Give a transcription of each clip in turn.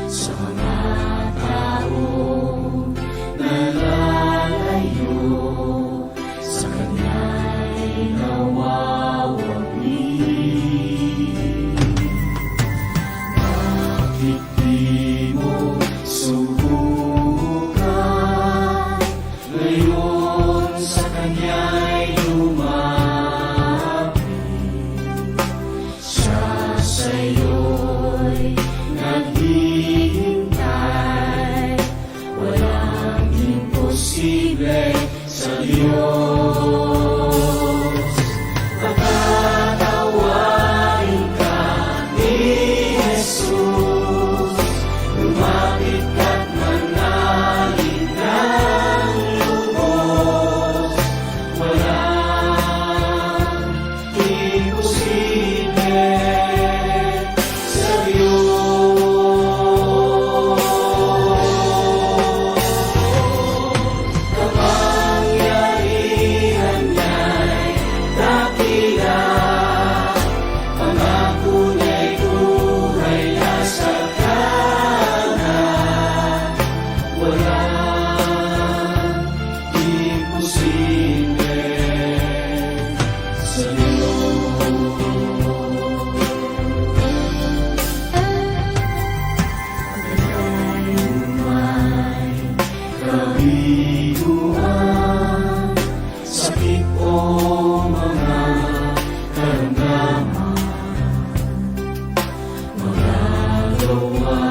sa mga taong nalalayo, sa Kanya'y nawawagli. Bakit di mo subukan ngayon sa Kanya'y lumapit? Siya sa'yo'y naghihintay, walang imposible sa Diyos. Patatawain ka ni Jesus, lumapit ka't manalin ng lubos, walang imposible sa Diyos. Kapangyarihan niya'y dakila, pangako niya'y buhay na sagana, walang imposible sa Diyos. Kabiguan, sakit o mga karamdaman, magagawa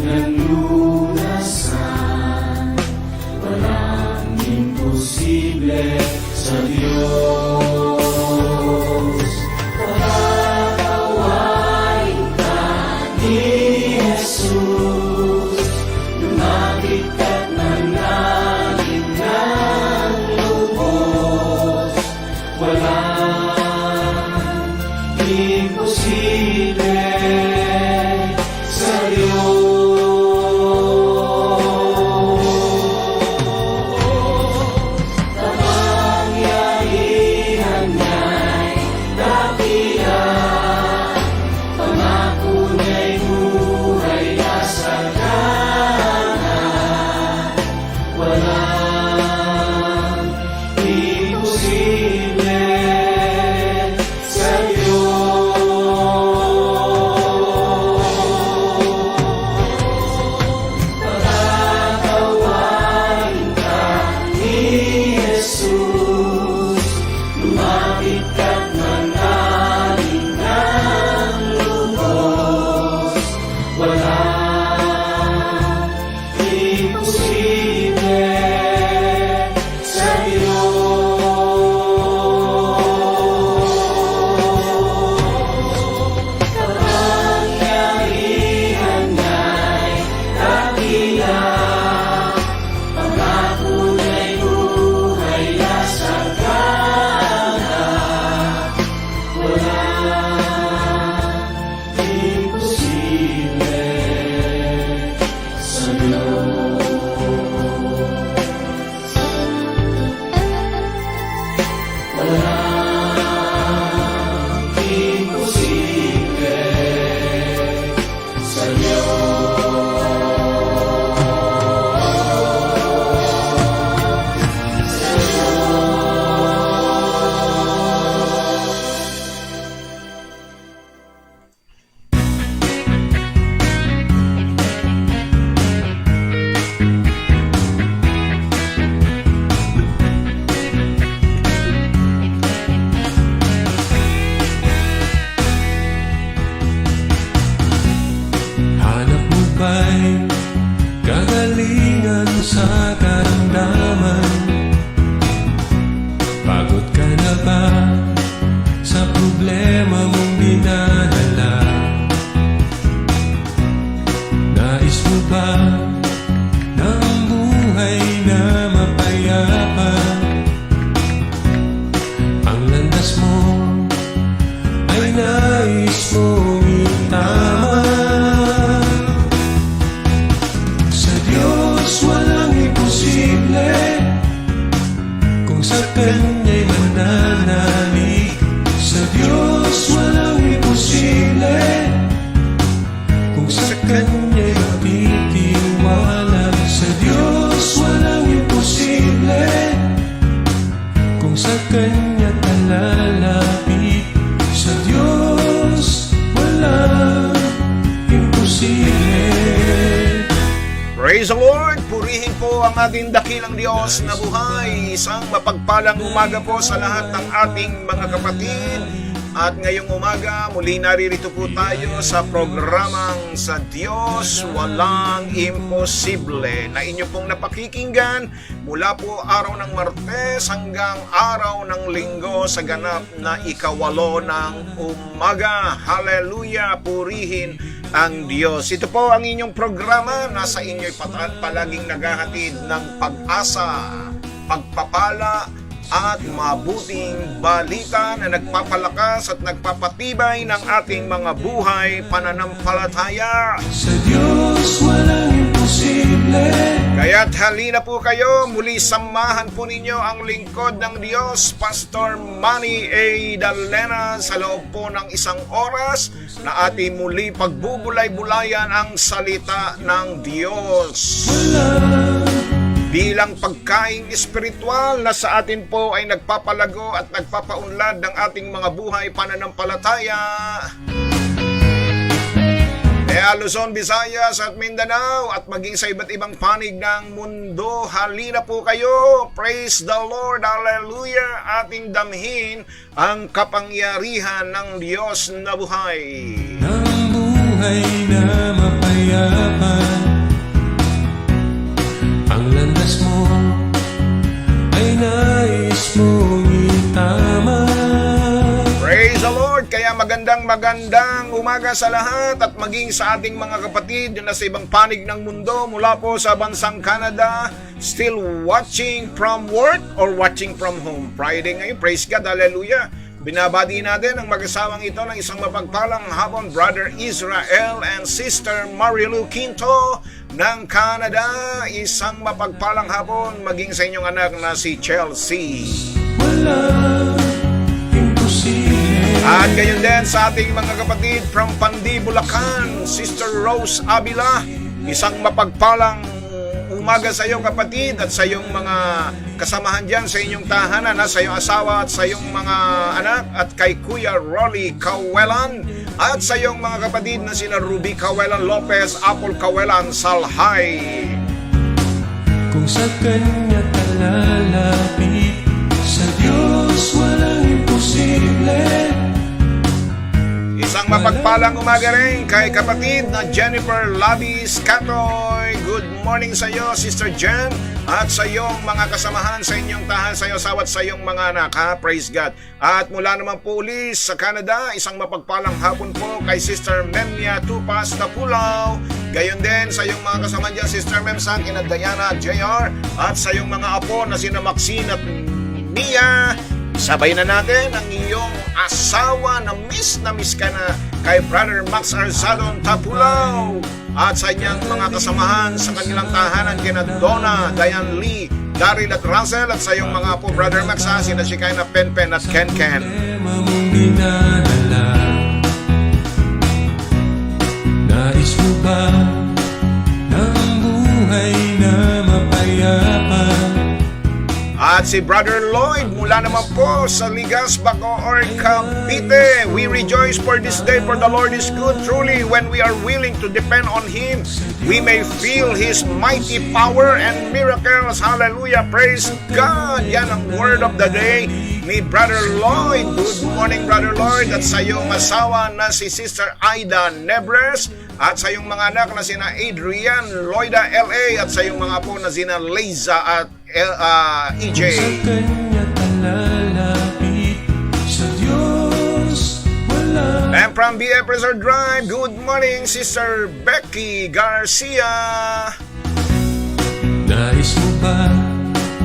ng lunasan, walang imposible sa Diyos. Patatawain ka ni Jesus, lumapit ka't manalin ng lubos, walang imposible sa Diyos. Kapangyarihan niya'y dakila, pangako niya'y buhay na sagana, walang imposible sa Diyos. Patatawain ka ni Jesus, lumapit ka't manalin ng lubos, walang imposible sa Diyos. Kapangyarihan niya'y dakila, pangako niya'y buhay na sagana, walang imposible sa Diyos. Walang imposible sa Hanap mo ba'y kagalingan sa karamdaman? Pagod ka na ba sa problema mong dinadala? Nais mo ba ng buhay na mapayapa? Ang landas mo ay nais mong itama. Sa Diyos walang imposible, kung sa Kanya'y mananalig. Sa Diyos walang imposible, kung sa Kanya Praise the Lord! Purihin po ang ating dakilang Diyos na buhay. Isang mapagpalang umaga po sa lahat ng ating mga kapatid. At ngayong umaga, muli naririto po tayo sa programang Sa Diyos Walang Imposible na inyo pong napakikinggan mula po araw ng Martes hanggang araw ng Linggo sa ganap na ikawalo ng umaga. Hallelujah! Purihin ang Diyos. Ito po ang inyong programa. Nasa inyo'y palaging naghahatid ng pag-asa, pagpapala, at mabuting balita na nagpapalakas at nagpapatibay ng ating mga buhay pananampalataya. Sa Diyos walang imposible. Kaya't halina po kayo, muli samahan po ninyo ang lingkod ng Diyos, Pastor Manny A. Dalena, sa loob po ng isang oras na ating muli pagbubulay-bulayan ang salita ng Diyos. Bilang pagkaing espiritual na sa atin po ay nagpapalago at nagpapaunlad ng ating mga buhay pananampalataya. Kaya Luzon, Visayas at Mindanao at maging sa iba't ibang panig ng mundo, halina po kayo. Praise the Lord, hallelujah. Ating damhin ang kapangyarihan ng Diyos na buhay. Ng buhay na mapayapa, ang landas mo ay nais mong itama. Praise the Lord! Kaya magandang umaga sa lahat at maging sa ating mga kapatid na sa ibang panig ng mundo mula po sa bansang Canada, still watching from work or watching from home. Friday ngayon, praise God, hallelujah! Binabati natin ang mag-asawang ito ng isang mapagpalang hapon, Brother Israel and Sister Marilu Quinto ng Canada. Isang mapagpalang hapon maging sa inyong anak na si Chelsea. Walang imposible. At gayon din sa ating mga kapatid from Pandi, Bulacan, Sister Rose Abila. Isang mapagpalang umaga sa iyong kapatid at sa iyong mga kasamahan dyan sa inyong tahanan, sa iyong asawa at sa iyong mga anak, at kay Kuya Rolly Kawelan at sa iyong mga kapatid na sina Ruby Kawelan Lopez, Apple Kawelan Salhay. Kung sa Kanya talalapit, sa Diyos walang imposible. Isang mapagpalang umaga rin kay kapatid na Jennifer Labis Catoy. Good morning sa iyo, Sister Jen, at sa iyong mga kasamahan sa inyong tahan, sa iyo asawa at sa iyong mga anak, ha? Praise God. At mula naman po ulit sa Canada, isang mapagpalang hapon po kay Sister Memia Tupas na Pulaw. Gayon din sa iyong mga kasamahan dyan, Sister Memsang, kina Diana at JR, at sa iyong mga apo na sina Maxine at Mia. Sabay na natin ang iyong asawa na miss ka na kay Brother Max Arzadon Tapulaw at sa inyong mga kasamahan sa kanilang tahanan kina Donna, Diane Lee, Daryl at Russell, at sa iyong mga po Brother Max, sina Shikay na Pen at Ken. Problema mong dinadala, nais mo ba ng buhay na mapayapa? At si Brother Lloyd mula naman po sa Ligas, Bacoor, Cavite. We rejoice for this day, for the Lord is good. Truly, when we are willing to depend on Him, we may feel His mighty power and miracles. Hallelujah! Praise God! Yan ang word of the day ni Brother Lloyd. Good morning, Brother Lloyd. At sa iyong asawa na si Sister Aida Nebres, at sa iyong mga anak na sina Adrian Lloyda LA, at sa iyong mga apo na sina Liza at EJ. Sa Kanya talalapit, sa Diyos walang. And from BF Resort Drive, good morning, Sister Becky Garcia. Nais mo ba?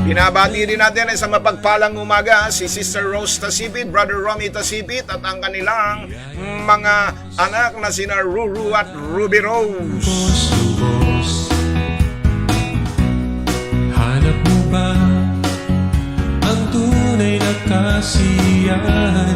Pinabati din natin sa mapagpalang umaga si Sister Rose Tasipit, Brother Romy Tasipit, at ang kanilang mga anak na sina Ruru at Ruby Rose. Lubos, hanap mo ba ang tunay na kasiyahan?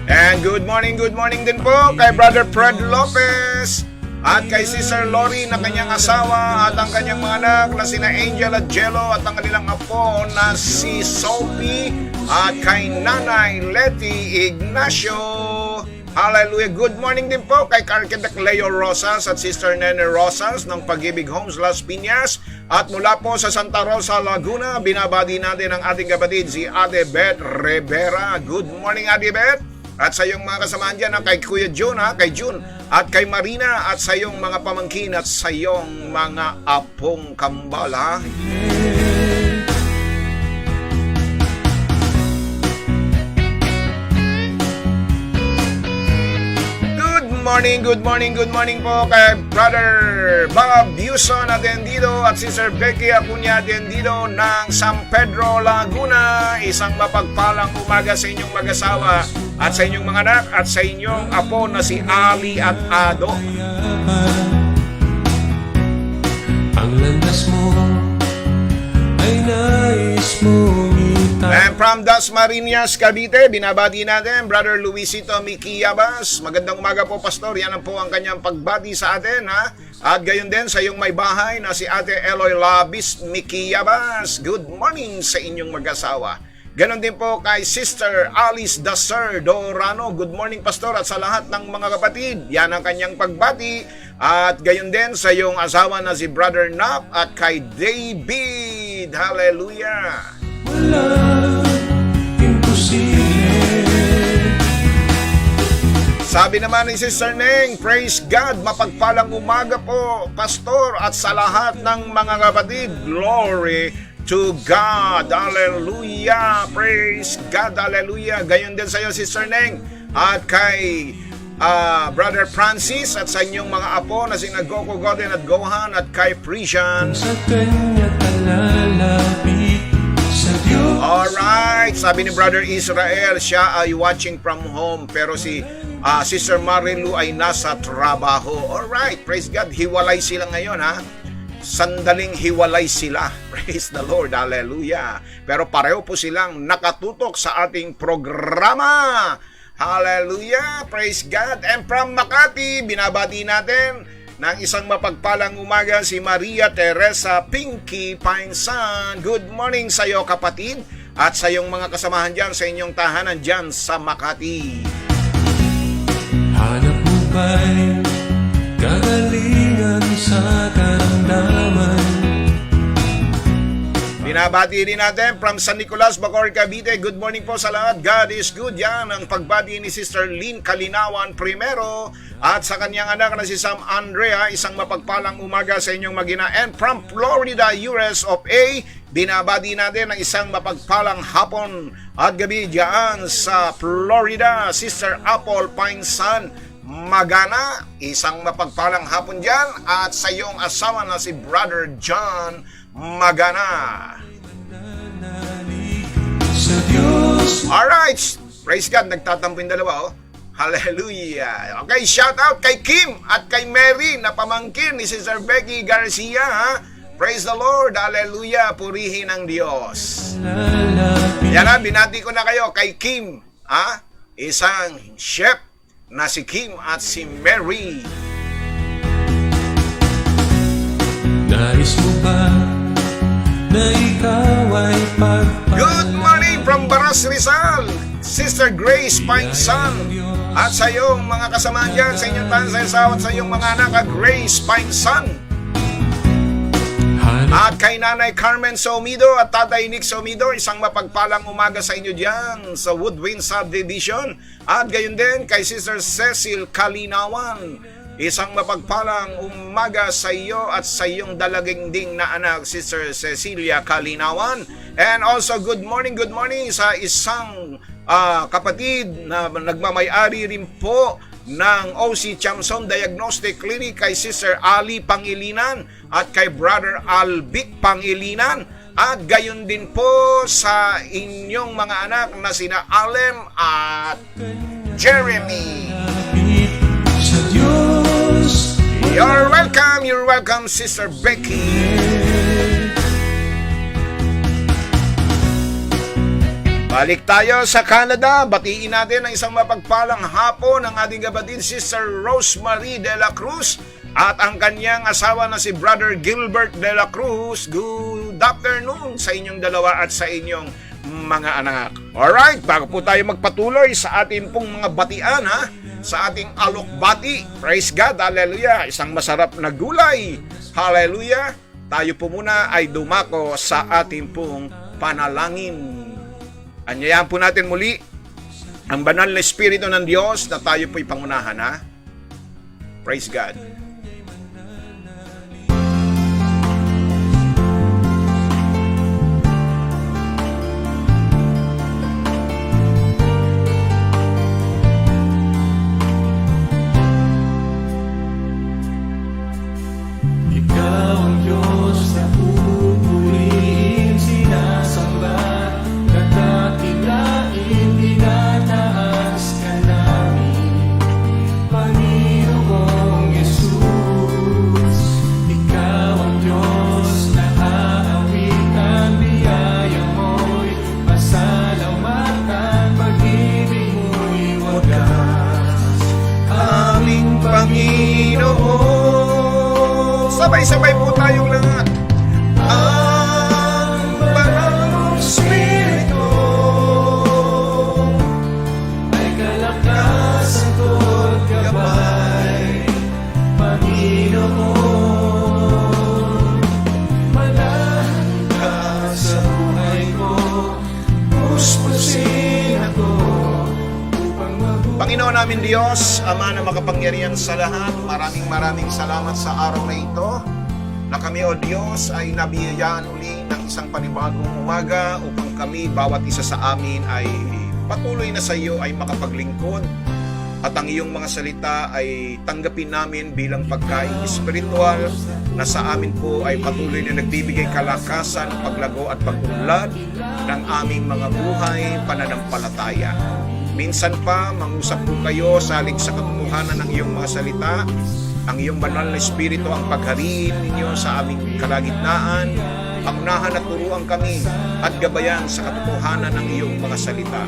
And good morning din po kay Brother Fred Lopez at kay Sister Lori na kanyang asawa at ang kanyang mga anak na sina Angel at Jello at ang kanilang apo na si Sophie at kay Nanay Letty Ignacio. Hallelujah. Good morning din po kay Architect Leo Rosas at Sister Nene Rosas ng Pag-ibig Homes Las Piñas. At mula po sa Santa Rosa, Laguna, binabati natin ang ating kapatid si Ate Beth Rivera. Good morning, Ate Beth. At sa iyong mga kasamahan dyan, kay Kuya Jun, kay Jun, at kay Marina, at sa iyong mga pamangkin, at sa iyong mga apong kambal, ha? Good morning po kay Brother Bob Buson Atendido at Sister Becky Acuña Atendido ng San Pedro, Laguna. Isang mapagpalang umaga sa inyong mag-asawa at sa inyong mga anak at sa inyong apo na si Ali at Ado. Ang landas mo ay nais mong And from Dasmariñas, Cavite, binabati natin Brother Luisito Miquiyabas. Magandang umaga po, Pastor. Yan ang po ang kanyang pagbati sa atin, ha? At gayon din sa iyong may bahay na si Ate Eloy Labis Miquiyabas. Good morning sa inyong mag-asawa. Ganon din po kay Sister Alice Daser Dorano. Good morning, Pastor, at sa lahat ng mga kapatid. Yan ang kanyang pagbati. At gayon din sa iyong asawa na si Brother Nap at kay David. Hallelujah. Walang imposible. Sabi naman ni Sister Neng, praise God, mapagpalang umaga po, Pastor, at sa lahat ng mga kapatid. Glory to God. Hallelujah. Praise God. Hallelujah. Gayon din sa iyo, Sister Neng, at kay Brother Francis at sa inyong mga apo na sina Goku Godin at Gohan at kay Frisian. Sa kanya talalapit sa Diyos. Alright, sabi ni Brother Israel, siya ay watching from home pero si Sister Marilu ay nasa trabaho. Alright, praise God, hiwalay sila ngayon, ha? Sandaling hiwalay sila. Praise the Lord, hallelujah. Pero pareho po silang nakatutok sa ating programa. Hallelujah, praise God. And from Makati, binabati natin ng isang mapagpalang umaga si Maria Teresa Pinky Painsan. Good morning sa iyo, kapatid, at sa iyong mga kasamahan dyan sa inyong tahanan dyan sa Makati. Hanap mo ba'y kagalingan sa karamdaman? Binabati din natin from San Nicolas, Bacoor, Cavite. Good morning po sa lahat. God is good. Yan ang pagbati ni Sister Lynn Kalinawan primero at sa kanyang anak na si Sam Andrea. Isang mapagpalang umaga sa inyong magina. And from Florida, US of A, binabati natin ang isang mapagpalang hapon at gabi diyan sa Florida. Sister Apple Painsan Magana, isang mapagpalang hapon diyan, at sa iyong asawa na si Brother John Magana. Sa Diyos. Alright, praise God, nagtatampo yung dalawa, oh. Hallelujah. Okay, shout out kay Kim at kay Mary na pamangkin ni Sister Becky Garcia, ha? Praise the Lord, hallelujah, purihin ang Diyos. Yan na, binati ko na kayo kay Kim, ha? Isang chef na si Kim at si Mary. Nais mo ba na ikaw ay pagpapalala? Good morning from Baras, Rizal, Sister Grace Painsan. At sa iyong mga kasamahan dyan, sa inyong tansa at sa iyong mga anak, Grace Painsan. At kay Nanay Carmen Somido at Tatay Nick Somido, isang mapagpalang umaga sa inyo dyan sa Woodwind Subdivision. At gayon din kay Sister Cecil Kalinawan, isang mapagpalang umaga sa iyo at sa iyong dalaginding na anak, Sister Cecilia Kalinawan. And also good morning sa isang kapatid na nagmamayari rin po ng OC Chamson Diagnostic Clinic, kay Sister Ali Pangilinan at kay Brother Albic Pangilinan. At gayon din po sa inyong mga anak na sina Alem at Jeremy. Sa Diyos. You're welcome, Sister Becky. Balik tayo sa Canada. Batiin natin ang isang mapagpalang hapon ng ating kapatid Sister Rosemary de la Cruz at ang kanyang asawa na si Brother Gilbert de la Cruz. Good afternoon sa inyong dalawa at sa inyong mga anak. Alright, bago po tayo magpatuloy sa ating pong mga batian, ha? sa ating alokbati. Praise God, hallelujah. Isang masarap na gulay. Hallelujah. Tayo po muna ay dumako sa ating pong panalangin. Anyayahan po natin muli ang banal na Espiritu ng Diyos na tayo po'y pangunahan, ha? Praise God. Ikaw ang Diyos na pupurihin, sinasamba, katakilain, tinataas ka namin, Panginoong Yesus. Ikaw ang Diyos na aawitan, biyaya mo'y pasalamatan, pag-ibig mo'y wagas, aming Panginoon. Sabay-sabay po tayong lahat. Ang banal mong Espiritu ay kalakasan ko't gabay, Panginoon. Manahan ka sa buhay ko, puspusin ako upang mabuhay. Panginoon namin Diyos, Ama na makapangyarihan sa lahat, maraming salamat sa araw na ito na kami, O Diyos, ay nabiyayaan uli ng isang panibagong umaga upang kami, bawat isa sa amin, ay patuloy na sa iyo ay makapaglingkod at ang iyong mga salita ay tanggapin namin bilang pagkain espiritual na sa amin po ay patuloy na nagbibigay kalakasan, paglago at pag-unlad ng aming mga buhay pananampalataya. Minsan pa, mangusap po kayo salig sa katotohanan ng iyong mga salita. Ang iyong banal na Espiritu ang paghariin ninyo sa aming kalagitnaan. Pangunahan at turuan kami at gabayan sa katotohanan ng iyong mga salita.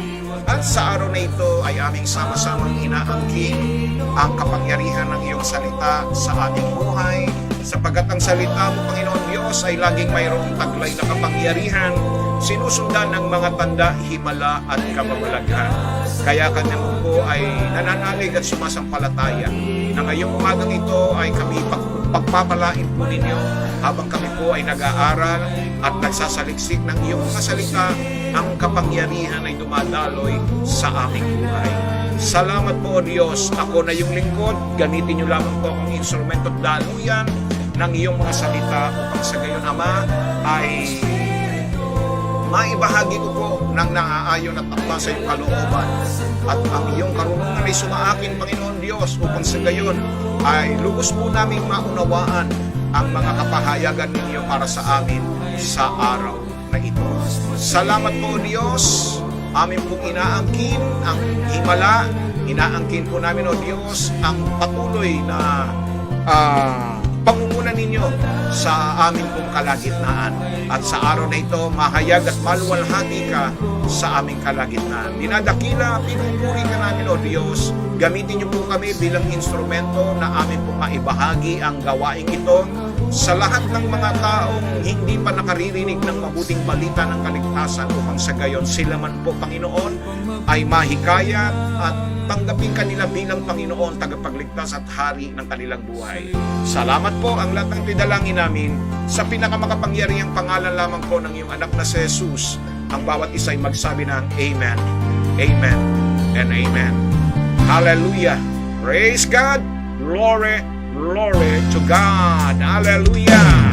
At sa araw na ito ay aming sama-samang inaangkin ang kapangyarihan ng iyong salita sa aming buhay, sapagkat ang salita mo, Panginoon Diyos, ay laging mayroong taglay na kapangyarihan, sinusundan ng mga tanda, himala at kababalaghan. Kaya kami po ay nananalig at sumasampalataya na ngayong umagang ito ay kami pagpapalain po ninyo habang kami po ay nag-aaral at nagsasaliksik ng iyong mga salita. Ang kapangyarihan ay dumadaloy sa aming buhay. Salamat po, O Diyos. Ako na yung lingkod. Gamitin niyo lamang po akong instrumento at daluyan ng iyong mga salita upang sa gayon, Ama, ay maibahagi ko po ng naaayon at takma sa iyong kalooban. At ang iyong karunungan ay sumaakin, Panginoon Diyos, upang sa gayon ay lubos po naming maunawaan ang mga kapahayagan ninyo para sa amin sa araw na ito. Salamat po, Diyos. Amin pong inaangkin ang himala. Inaangkin po namin, O Diyos, ang patuloy na pangunguna ninyo sa aming pong kalagitnaan. At sa araw na ito, mahayag at maluwalhati ka sa aming kalagitnaan. Dinadakila, pinupuri ka namin, O Diyos. Gamitin niyo po kami bilang instrumento na amin pong maibahagi ang gawaing ito sa lahat ng mga taong hindi pa nakaririnig ng mabuting balita ng kaligtasan upang sa gayon sila man po, Panginoon, ay mahikayat at tanggapin kanila bilang Panginoon, tagapagligtas at hari ng kanilang buhay. Salamat po ang lahat ng tidalangin namin sa pinakamakapangyarihang pangalan lamang po ng iyong anak na si Jesus. Ang bawat isa ay magsabi ng Amen, Amen, and Amen. Hallelujah. Praise God. Glory, glory to God. Hallelujah.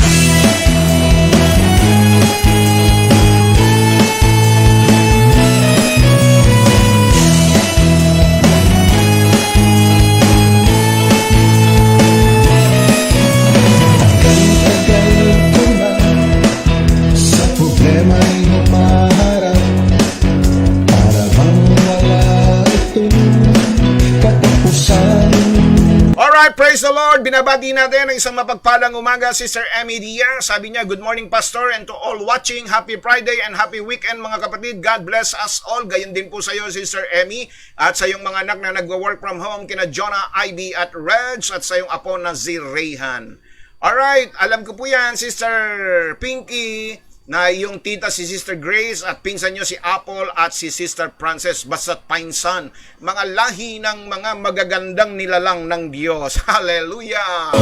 Alright, praise the Lord. Binabati natin ang isang mapagpalang umaga, Sister Emmy Diaz. Sabi niya, good morning, Pastor, and to all watching, happy Friday and happy weekend, mga kapatid. God bless us all. Gayon din po sa iyo, Sister Emmy, at sa iyong mga anak na nagwo-work from home, kina Jonah, Ivy, at Reg, at sa iyong apo na si Rayhan. Alright, alam ko po yan, Sister Pinky, na yung tita si Sister Grace at pinsan nyo si Apple at si Sister Frances, basta't pinsan, mga lahi ng mga magagandang nilalang ng Diyos. Hallelujah!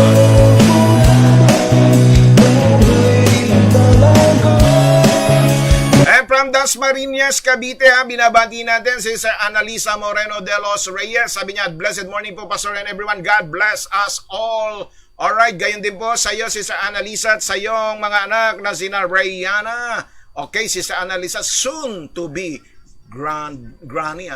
And from Dasmariñas, Cavite, binabati natin si Sir Analisa Moreno de los Reyes. Sabi niya, blessed morning po, Pastor, and everyone. God bless us all. Alright, gayon din po sa iyo, Sister Analisa, at sa iyong mga anak na sina Rayana. Okay, Sister Analisa, soon to be granny,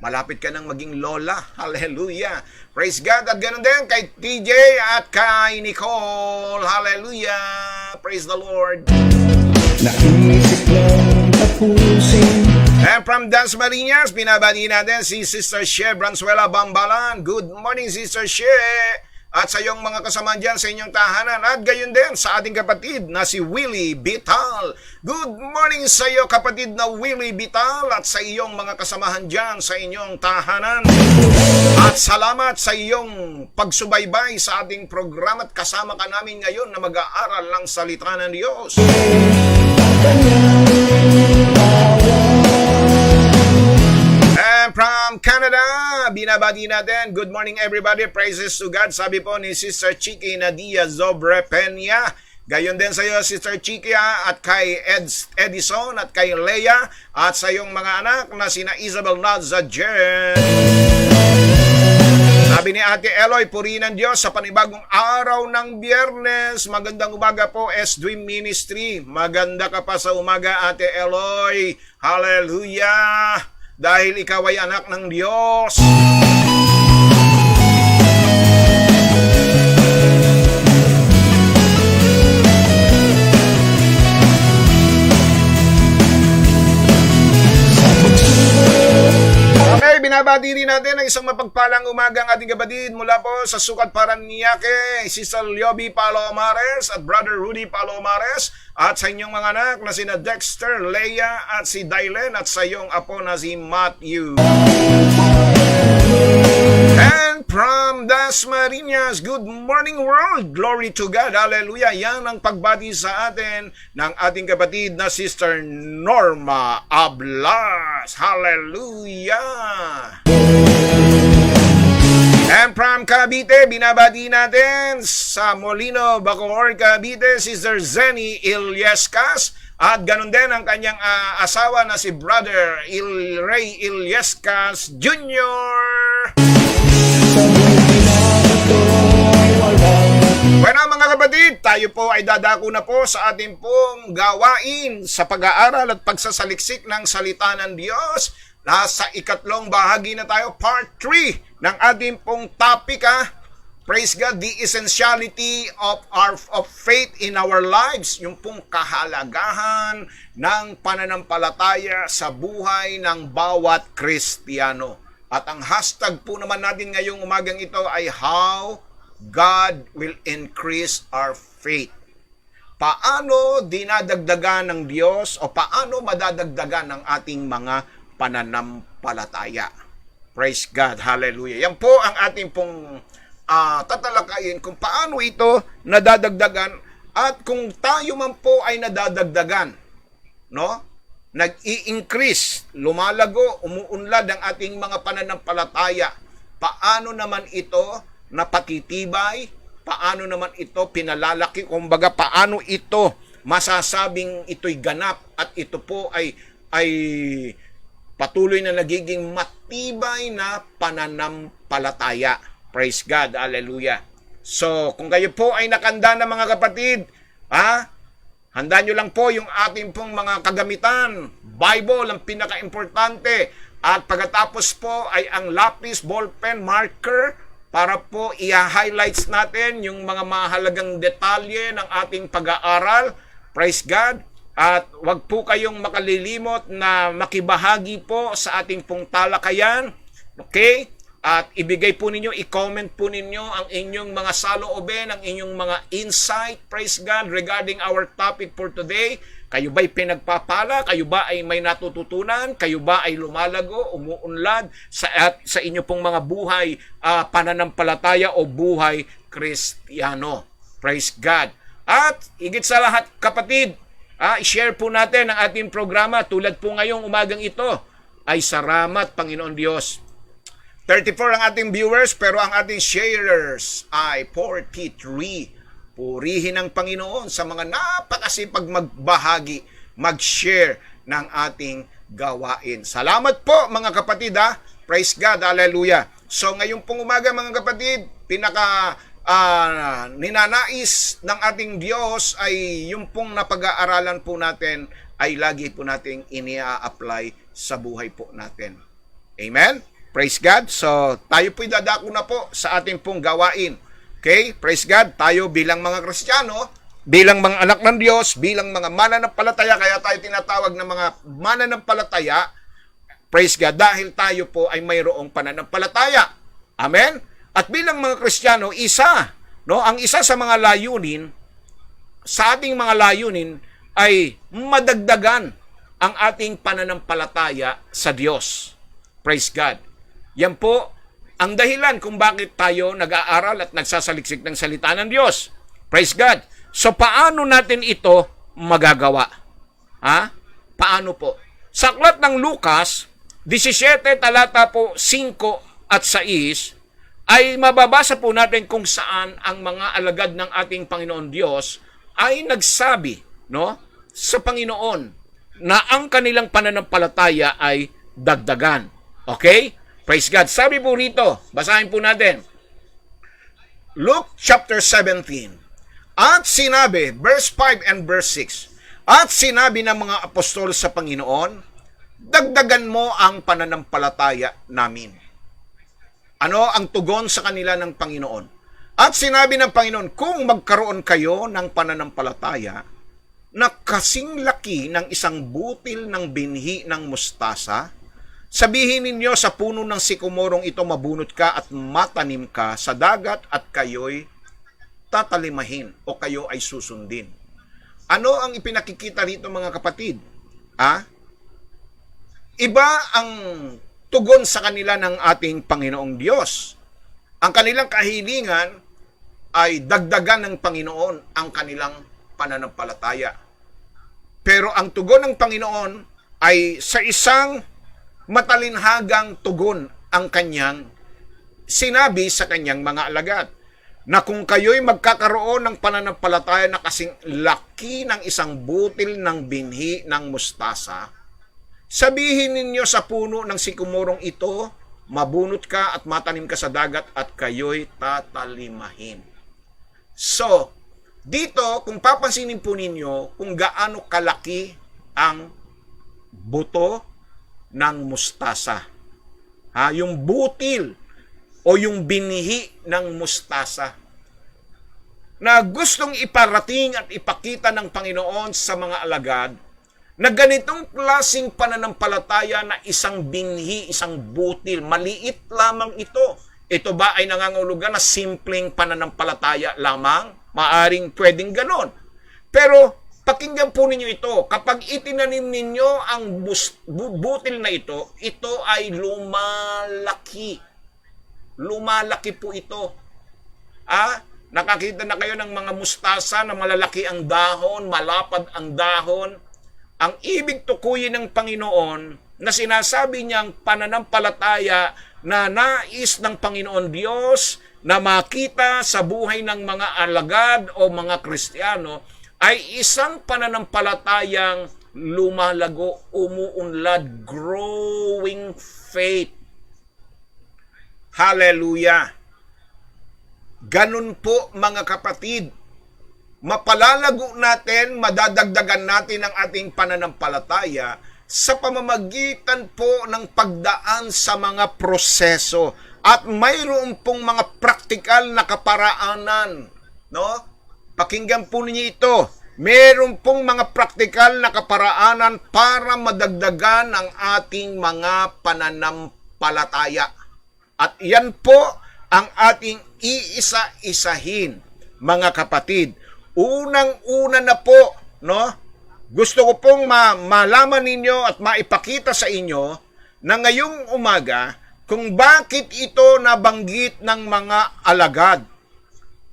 malapit ka nang maging lola. Hallelujah. Praise God. At ganoon din kay TJ at kay Nicole. Hallelujah. Praise the Lord. Naisip lang tapusin. And from Dasmariñas, binabati natin si Sister She Branzuela Bambalan. Good morning, Sister She. At sa iyong mga kasama dyan sa inyong tahanan. At gayon din sa ating kapatid na si Willie Vital. Good morning sa iyo, kapatid na Willie Vital, at sa iyong mga kasamahan dyan sa inyong tahanan. At salamat sa iyong pagsubaybay sa ating programa at kasama ka namin ngayon na mag-aaral ng salita ng Diyos. And from Canada, binabati natin, good morning everybody, praises to God. Sabi po ni Sister Chiki Nadia Zobre Peña. Gayon din sa iyo, Sister Chiki, at kay Edison at kay Leia, at sa iyong mga anak na sina Isabel Naza Jen. Sabi ni Ate Eloy, purihin ng Diyos sa panibagong araw ng Biyernes. Magandang umaga po, S-Dream Ministry. Maganda ka pa sa umaga, Ate Eloy. Hallelujah! Dahil ikaw ay anak ng Diyos. Okay, binabati rin natin ang isang mapagpalang umaga ang ating kapatid mula po sa Sukat Paranaque, Sister Lioby Palomares at Brother Rudy Palomares, at sa inyong mga anak na sina Dexter, Leia at si Dylan, at sa iyong apo na si Matthew. And from Dasmariñas, good morning world, glory to God, hallelujah. Yan ang pagbati sa atin ng ating kapatid na Sister Norma Ablas, hallelujah. And from Cavite, binabati natin sa Molino, Bacoor, Cavite, Sister Zenny Ilyescas, at ganun din ang kanyang asawa na si Brother Ray Ilyescas Jr. Bueno mga kapatid, tayo po ay dadako na po sa ating pong gawain sa pag-aaral at pagsasaliksik ng salita ng Diyos. Nasa ikatlong bahagi na tayo, part 3 ng ating pong topic. Praise God, the essentiality of faith in our lives. Yung pong kahalagahan ng pananampalataya sa buhay ng bawat Kristiyano. At ang hashtag po naman natin ngayong umagang ito ay How God will increase our faith. Paano dinadagdagan ng Diyos o paano madadagdagan ng ating mga pananampalataya? Praise God, hallelujah. Yan po ang ating pong tatalakayin kung paano ito nadadagdagan at kung tayo man po ay nadadagdagan, no? Nag-i-increase, lumalago, umuunlad ang ating mga pananampalataya. Paano naman ito napatitibay? Paano naman ito pinalalaki? Kumbaga, paano ito masasabing ito'y ganap at ito po ay patuloy na nagiging matibay na pananampalataya. Praise God, hallelujah. So, kung kayo po ay nakanda na mga kapatid, handa nyo lang po yung ating pong mga kagamitan. Bible ang pinaka-importante. At pagkatapos po ay ang lapis, ballpen, marker para po i-highlights natin yung mga mahalagang detalye ng ating pag-aaral. Praise God. At wag po kayong makalilimot na makibahagi po sa ating pong talakayan. Okay? At ibigay po ninyo, i-comment po ninyo ang inyong mga saloobin, ang inyong mga insight, praise God, regarding our topic for today. Kayo ba'y pinagpapala? Kayo ba ay may natututunan? Kayo ba ay lumalago, umuunlad sa inyo pong mga buhay pananampalataya o buhay Kristiyano? Praise God. At higit sa lahat, kapatid, I-share po natin ang ating programa tulad po ngayong umagang ito. Ay salamat, Panginoon Diyos. 34 ang ating viewers pero ang ating sharers ay 43. Purihin ang Panginoon sa mga napakasipag magbahagi, mag-share ng ating gawain. Salamat po mga kapatid ha. Praise God, hallelujah. So ngayong pong umaga mga kapatid, ninanais ng ating Diyos ay yung pong napag-aaralan po natin ay lagi po nating inia-apply sa buhay po natin. Amen? Praise God. So, tayo po'y dadako na po sa ating pong gawain. Okay? Praise God. Tayo bilang mga Kristiyano, bilang mga anak ng Diyos, bilang mga mananampalataya, kaya tayo tinatawag na mga mananampalataya, praise God, dahil tayo po ay mayroong pananampalataya. Amen? At bilang mga Kristiyano, ang isa sa mga layunin, sa ating mga layunin, ay madagdagan ang ating pananampalataya sa Diyos. Praise God. Yan po ang dahilan kung bakit tayo nag-aaral at nagsasaliksik ng salita ng Diyos. Praise God. So, paano natin ito magagawa? Paano po? Sa aklat ng Lucas, 17 talata po 5 at 6, ay mababasa po natin kung saan ang mga alagad ng ating Panginoon Diyos ay nagsabi, sa Panginoon na ang kanilang pananampalataya ay dagdagan. Okay? Praise God. Sabi po rito, basahin po natin. Luke chapter 17. At sinabi, verse 5 and verse 6, at sinabi ng mga apostol sa Panginoon, dagdagan mo ang pananampalataya namin. Ano ang tugon sa kanila ng Panginoon? At sinabi ng Panginoon, kung magkaroon kayo ng pananampalataya na kasing laki ng isang butil ng binhi ng mustasa, sabihin ninyo sa puno ng sikomorong ito, mabunot ka at matanim ka sa dagat at kayo'y tatalimahin o kayo ay susundin. Ano ang ipinakikita rito mga kapatid? Iba ang tugon sa kanila ng ating Panginoong Diyos. Ang kanilang kahilingan ay dagdagan ng Panginoon ang kanilang pananampalataya. Pero ang tugon ng Panginoon ay sa isang matalinhagang tugon ang kanyang sinabi sa kanyang mga alagad, na kung kayo'y magkakaroon ng pananampalataya na kasing laki ng isang butil ng binhi ng mustasa, sabihin ninyo sa puno ng sikomorong ito, mabunot ka at matanim ka sa dagat at kayo'y tatalimahin. So, dito, kung papansinin po ninyo kung gaano kalaki ang buto ng mustasa. Yung butil o yung binhi ng mustasa na gustong iparating at ipakita ng Panginoon sa mga alagad na ganitong klaseng pananampalataya na isang binhi, isang butil, maliit lamang ito. Ito ba ay nangangahulugan na simpleng pananampalataya lamang? Maaring pwedeng ganon. Pero pakinggan po ninyo ito. Kapag itinanim ninyo ang butil na ito, ito ay lumalaki. Lumalaki po ito. Nakakita na kayo ng mga mustasa na malalaki ang dahon, malapad ang dahon. Ang ibig tukuyin ng Panginoon na sinasabi niyang pananampalataya na nais ng Panginoon Diyos na makita sa buhay ng mga alagad o mga Kristiyano ay isang pananampalatayang lumalago, umuunlad, growing faith. Hallelujah! Ganun po mga kapatid. Mapalalago natin, madadagdagan natin ang ating pananampalataya sa pamamagitan po ng pagdaan sa mga proseso at mayroon pong mga praktikal na kaparaanan. Pakinggan po ninyo ito. Mayroon pong mga praktikal na kaparaanan para madagdagan ang ating mga pananampalataya. At yan po ang ating iisa-isahin, mga kapatid. Unang-una na po, gusto ko pong malaman ninyo at maipakita sa inyo na ngayong umaga kung bakit ito nabanggit ng mga alagad.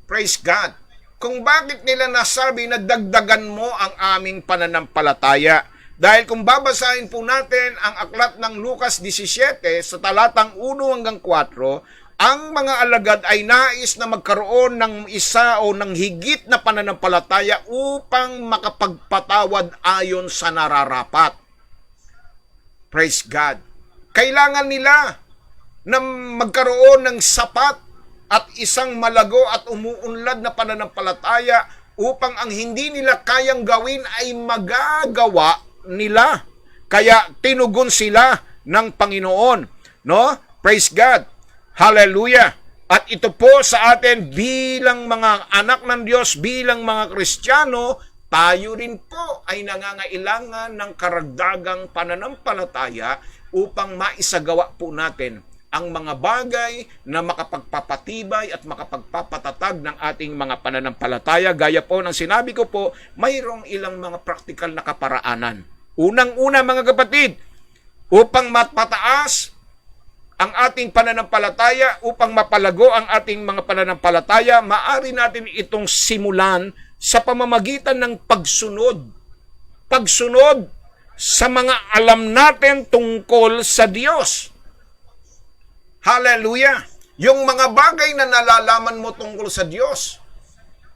Praise God. kung bakit nila nasabi na dagdagan mo ang aming pananampalataya. Dahil kung babasahin po natin ang aklat ng Lucas 17 sa talatang 1 hanggang 4, ang mga alagad ay nais na magkaroon ng isa o ng higit na pananampalataya upang makapagpatawad ayon sa nararapat. Praise God. Kailangan nila na magkaroon ng sapat at isang malago at umuunlad na pananampalataya upang ang hindi nila kayang gawin ay magagawa nila. Kaya tinugon sila ng Panginoon. No? Praise God. Hallelujah! At ito po sa atin bilang mga anak ng Diyos, bilang mga Kristiyano, tayo rin po ay nangangailangan ng karagdagang pananampalataya upang maisagawa po natin ang mga bagay na makapagpapatibay at makapagpapatatag ng ating mga pananampalataya. Gaya po ng sinabi ko po, mayroong ilang mga praktikal na kaparaanan. Unang-una mga kapatid, upang mapataas ang ating pananampalataya, upang mapalago ang ating mga pananampalataya, maaari natin itong simulan sa pamamagitan ng pagsunod. Pagsunod sa mga alam natin tungkol sa Diyos. Hallelujah! Yung mga bagay na nalalaman mo tungkol sa Diyos.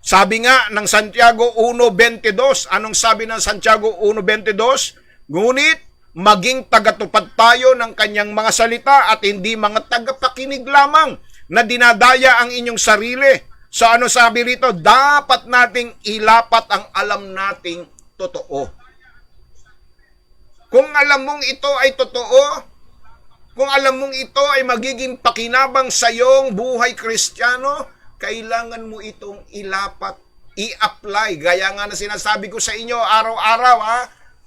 Sabi nga ng Santiago 1.22, anong sabi ng Santiago 1.22? Ngunit, maging tagatupad tayo ng kanyang mga salita at hindi mga tagapakinig lamang na dinadaya ang inyong sarili. So ano sabi rito? Dapat nating ilapat ang alam nating totoo. Kung alam mong ito ay totoo, kung alam mong ito ay magiging pakinabang sa iyong buhay Kristiyano, kailangan mo itong ilapat, i-apply. Gaya nga na sinasabi ko sa inyo araw-araw,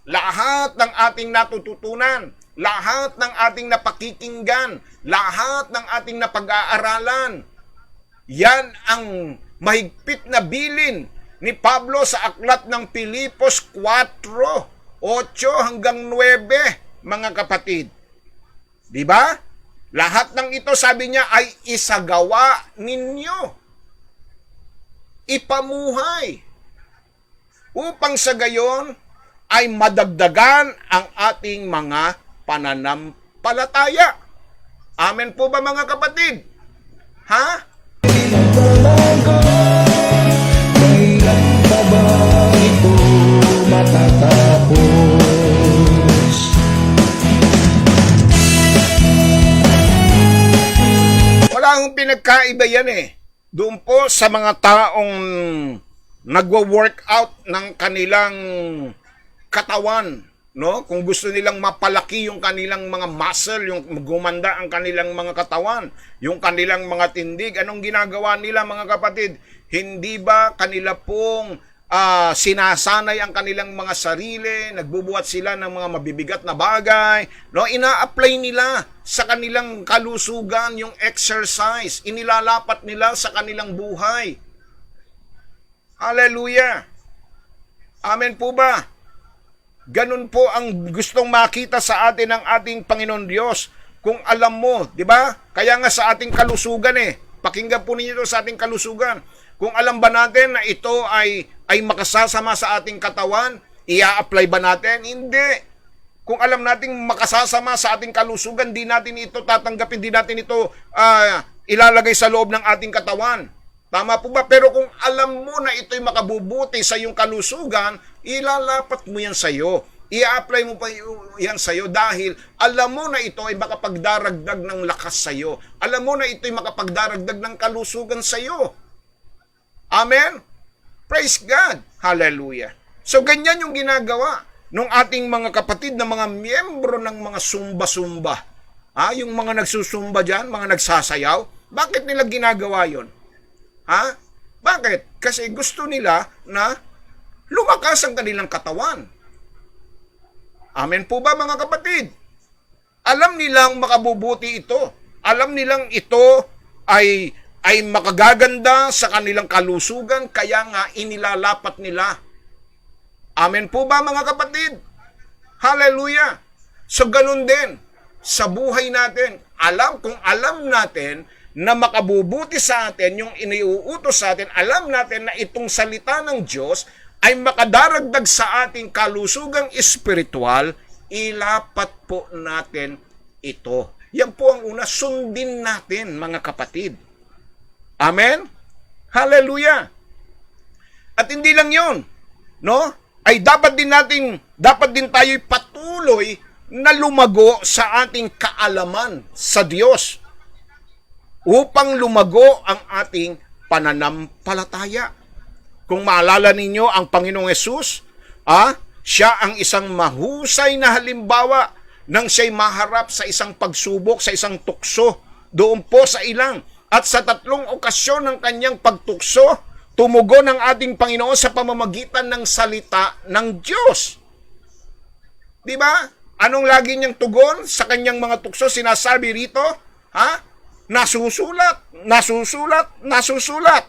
lahat ng ating natututunan, lahat ng ating napakikinggan, lahat ng ating napag-aaralan, yan ang mahigpit na bilin ni Pablo sa aklat ng Pilipos 4:8 hanggang 9, mga kapatid. Di ba? Lahat ng ito, sabi niya, ay isagawa ninyo. Ipamuhay. Upang sa gayon, ay madagdagan ang ating mga pananampalataya. Amen po ba mga kapatid? Ha? Kailan pa ba ito matatapos? Wala akong pinagkaiba yan Doon po sa mga taong nagwa-workout ng kanilang katawan, no? Kung gusto nilang mapalaki yung kanilang mga muscle, yung gumanda ang kanilang mga katawan, yung kanilang mga tindig, anong ginagawa nila mga kapatid? Hindi ba kanila pong sinasanay ang kanilang mga sarili, nagbubuhat sila ng mga mabibigat na bagay, no? Ina-apply nila sa kanilang kalusugan yung exercise, inilalapat nila sa kanilang buhay. Hallelujah! Amen po ba? Ganun po ang gustong makita sa atin ng ating Panginoon Diyos. Kung alam mo, di ba? Kaya nga sa ating kalusugan pakinggan po ninyo ito sa ating kalusugan. Kung alam ba natin na ito ay makasasama sa ating katawan, ia-apply ba natin? Hindi. Kung alam natin makasasama sa ating kalusugan, di natin ito tatanggapin, di natin ito ilalagay sa loob ng ating katawan. Tama po ba? Pero kung alam mo na ito'y makabubuti sa iyong kalusugan, ilalapat mo yan sa iyo. I-apply mo pa yan sa iyo dahil alam mo na ito ay makapagdaragdag ng lakas sa iyo. Alam mo na ito'y makapagdaragdag ng kalusugan sa iyo. Amen? Praise God! Hallelujah! So ganyan yung ginagawa ng ating mga kapatid na mga miyembro ng mga sumba-sumba. Yung mga nagsusumba dyan, mga nagsasayaw, bakit nila ginagawa yon? Bakit? Kasi gusto nila na lumakas ang kanilang katawan. Amen po ba mga kapatid? Alam nilang makabubuti ito. Alam nilang ito ay makagaganda sa kanilang kalusugan, kaya nga inilalapat nila. Amen po ba mga kapatid? Hallelujah! So ganun din sa buhay natin. Kung alam natin na makabubuti sa atin, yung iniuutos sa atin, alam natin na itong salita ng Diyos ay makadaragdag sa ating kalusugang espiritual, ilapat po natin ito. Yan po ang una, sundin natin mga kapatid. Amen? Hallelujah! At hindi lang yon, no? Ay dapat din tayo'y patuloy na lumago sa ating kaalaman sa Diyos upang lumago ang ating pananampalataya. Kung maalala ninyo ang Panginoong Hesus, siya ang isang mahusay na halimbawa nang siya'y maharap sa isang pagsubok, sa isang tukso, doon po sa ilang. At sa 3 okasyon ng kanyang pagtukso, tumugon ang ating Panginoon sa pamamagitan ng salita ng Diyos. Di ba? Anong lagi niyang tugon sa kanyang mga tukso? Sinasabi rito, nasusulat, nasusulat, nasusulat.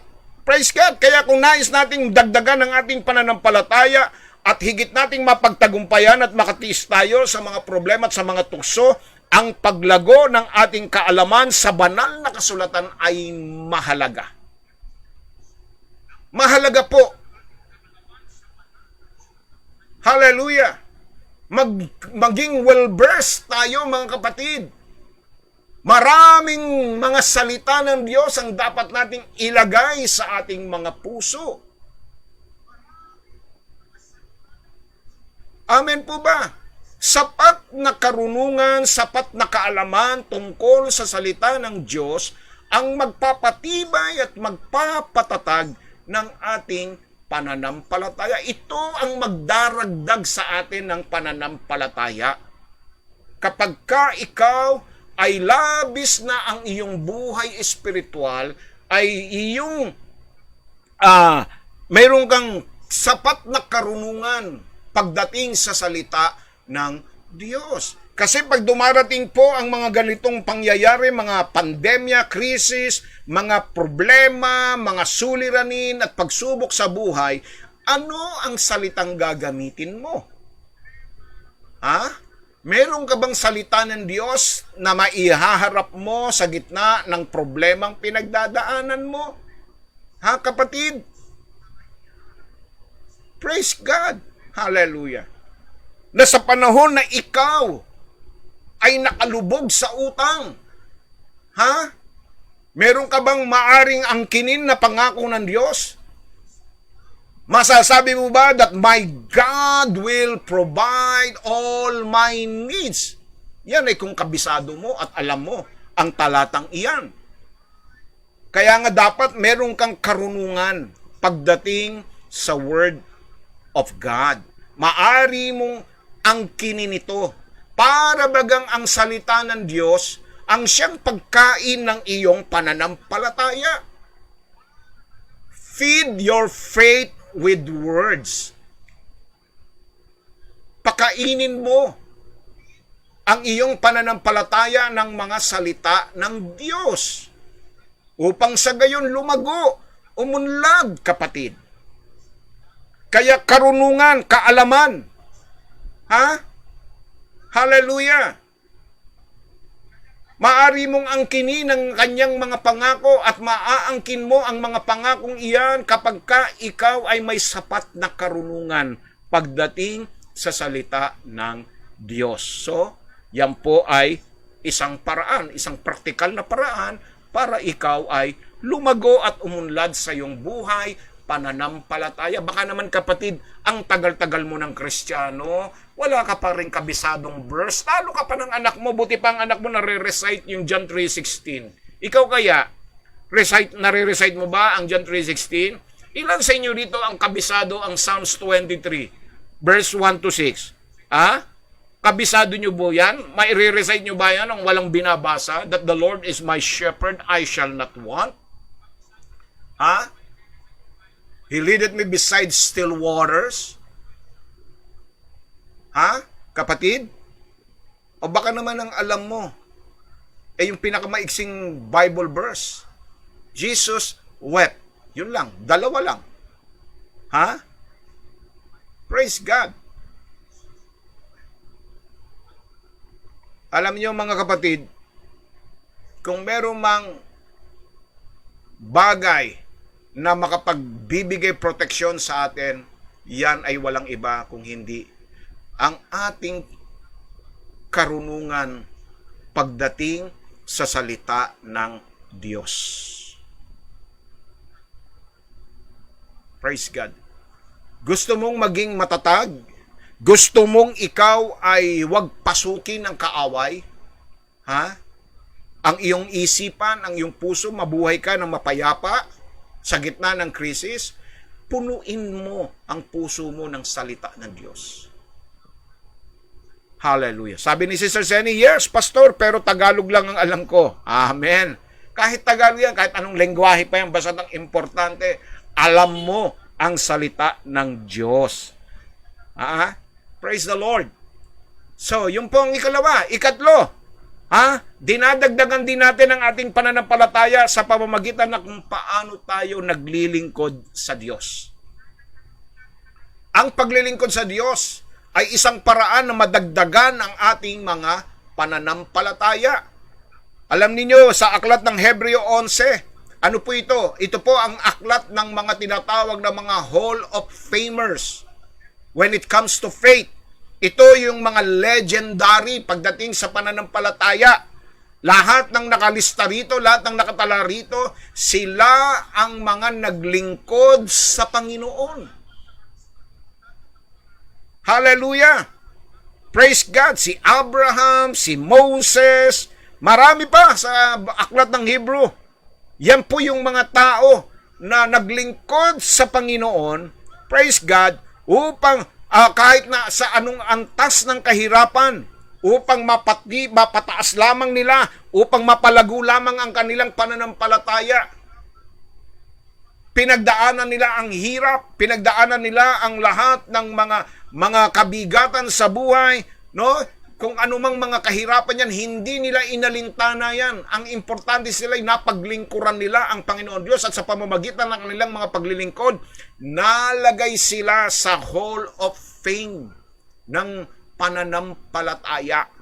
Praise God! Kaya kung nais nating dagdagan ang ating pananampalataya at higit nating mapagtagumpayan at makatiis tayo sa mga problema at sa mga tukso, ang paglago ng ating kaalaman sa banal na kasulatan ay mahalaga. Mahalaga po. Hallelujah! Maging well-versed tayo mga kapatid. Maraming mga salita ng Diyos ang dapat nating ilagay sa ating mga puso. Amen po ba? Sapat na karunungan, sapat na kaalaman tungkol sa salita ng Diyos ang magpapatibay at magpapatatag ng ating pananampalataya. Ito ang magdaragdag sa atin ng pananampalataya. Kapag ka ikaw ay labis na ang iyong buhay espiritual, ay iyong mayroon kang sapat na karunungan pagdating sa salita ng Diyos. Kasi pag dumarating po ang mga ganitong pangyayari, mga pandemya, krisis, mga problema, mga suliranin at pagsubok sa buhay, ano ang salitang gagamitin mo? Meron ka bang salita ng Diyos na maihaharap mo sa gitna ng problemang pinagdadaanan mo? Kapatid? Praise God! Hallelujah! Na sa panahon na ikaw ay nakalubog sa utang, meron ka bang maaring angkinin na pangako ng Diyos? Masasabi mo ba that my God will provide all my needs? Yan ay kung kabisado mo at alam mo ang talatang iyan. Kaya nga dapat meron kang karunungan pagdating sa Word of God. Maari mong angkinin ito para bagang ang salita ng Diyos ang siyang pagkain ng iyong pananampalataya. Feed your faith with words. Pakainin mo ang iyong pananampalataya ng mga salita ng Diyos upang sa gayon lumago, umunlad, kapatid. Kaya karunungan, kaalaman. Hallelujah! Maari mong angkinin ang kanyang mga pangako at maaangkin mo ang mga pangakong iyan kapag ka ikaw ay may sapat na karunungan pagdating sa salita ng Diyos. So, yan po ay isang paraan, isang praktikal na paraan para ikaw ay lumago at umunlad sa iyong buhay, pananampalataya. Baka naman kapatid, ang tagal-tagal mo ng Kristiyano, wala ka pa rin kabisadong verse. Talo ka pa ng anak mo, buti pa ang anak mo nare-recite yung John 3:16. Ikaw kaya, nare-recite mo ba ang John 3:16? Ilan sa inyo dito ang kabisado ang Psalms 23, verse 1 to 6? Kabisado nyo po yan? May re-recite nyo ba yan ang walang binabasa? That the Lord is my shepherd, I shall not want? He leadeth me beside still waters. Kapatid? O baka naman ang alam mo, yung pinakamaiksing Bible verse. Jesus wept. Yun lang. Dalawa lang. Praise God. Alam niyo mga kapatid, kung meron mang bagay na makapagbibigay proteksyon sa atin, yan ay walang iba kung hindi ang ating karunungan pagdating sa salita ng Diyos. Praise God. Gusto mong maging matatag? Gusto mong ikaw ay wag pasukin ng kaaway? Ha? Ang iyong isipan, ang iyong puso, mabuhay ka ng mapayapa sa gitna ng krisis? Punuin mo ang puso mo ng salita ng Diyos. Hallelujah. Sabi ni Sister Jenny, yes, Pastor, pero Tagalog lang ang alam ko. Amen. Kahit Tagalog yan, kahit anong lengguwahe pa yan, basta ang importante, alam mo ang salita ng Diyos. Praise the Lord. So, yung pong ikatlo, dinadagdagan din natin ang ating pananampalataya sa pamamagitan ng kung paano tayo naglilingkod sa Diyos. Ang paglilingkod sa Diyos ay isang paraan na madagdagan ang ating mga pananampalataya. Alam niyo sa aklat ng Hebreo 11, ano po ito? Ito po ang aklat ng mga tinatawag na mga Hall of Famers when it comes to faith. Ito yung mga legendary pagdating sa pananampalataya. Lahat ng nakalista rito, lahat ng nakatala rito, sila ang mga naglingkod sa Panginoon. Hallelujah! Praise God! Si Abraham, si Moses, marami pa sa aklat ng Hebrew. Yan po yung mga tao na naglingkod sa Panginoon, praise God, upang kahit na sa anong antas ng kahirapan, upang mapataas lamang nila, upang mapalago lamang ang kanilang pananampalataya. Pinagdaanan nila ang hirap, pinagdaanan nila ang lahat ng mga kabigatan sa buhay, no? Kung anumang mga kahirapan yan, hindi nila inalintana yan. Ang importante sila ay napaglingkuran nila ang Panginoon Diyos at sa pamamagitan ng kanilang mga paglilingkod, nalagay sila sa Hall of Fame ng pananampalataya.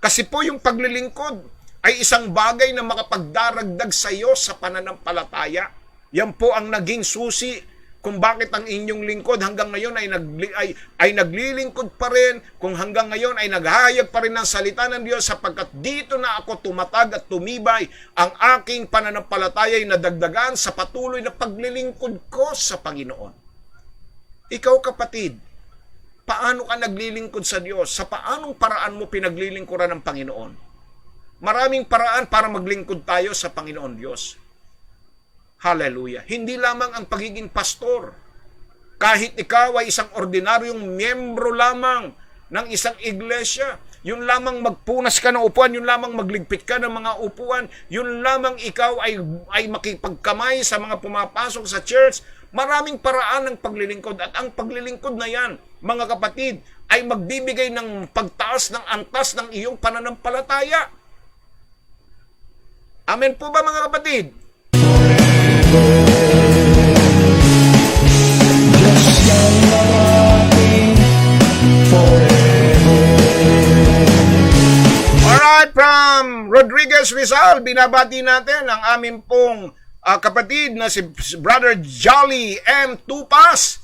Kasi po yung paglilingkod ay isang bagay na makapagdaragdag sa iyo sa pananampalataya. Yan po ang naging susi kung bakit ang inyong lingkod hanggang ngayon ay naglilingkod pa rin, kung hanggang ngayon ay naghahayag pa rin ng salita ng Diyos, sapagkat dito na ako tumatag at tumibay, ang aking pananampalataya ay nadagdagan sa patuloy na paglilingkod ko sa Panginoon. Ikaw kapatid, paano ka naglilingkod sa Diyos? Sa paanong paraan mo pinaglilingkuran ng Panginoon? Maraming paraan para maglingkod tayo sa Panginoon Diyos. Hallelujah. Hindi lamang ang pagiging pastor. Kahit ikaw ay isang ordinaryong miyembro lamang ng isang iglesia, yun lamang magpunas ka ng upuan, yun lamang magligpit ka ng mga upuan, yun lamang ikaw ay makipagkamay sa mga pumapasok sa church. Maraming paraan ng paglilingkod, at ang paglilingkod na yan, mga kapatid, ay magbibigay ng pagtaas ng antas ng iyong pananampalataya. Amen po ba mga kapatid? Diyos ng ating forever. Alright, from Rodriguez Rizal, binabati natin ang aming pong kapatid na si Brother Jolly M. Tupas.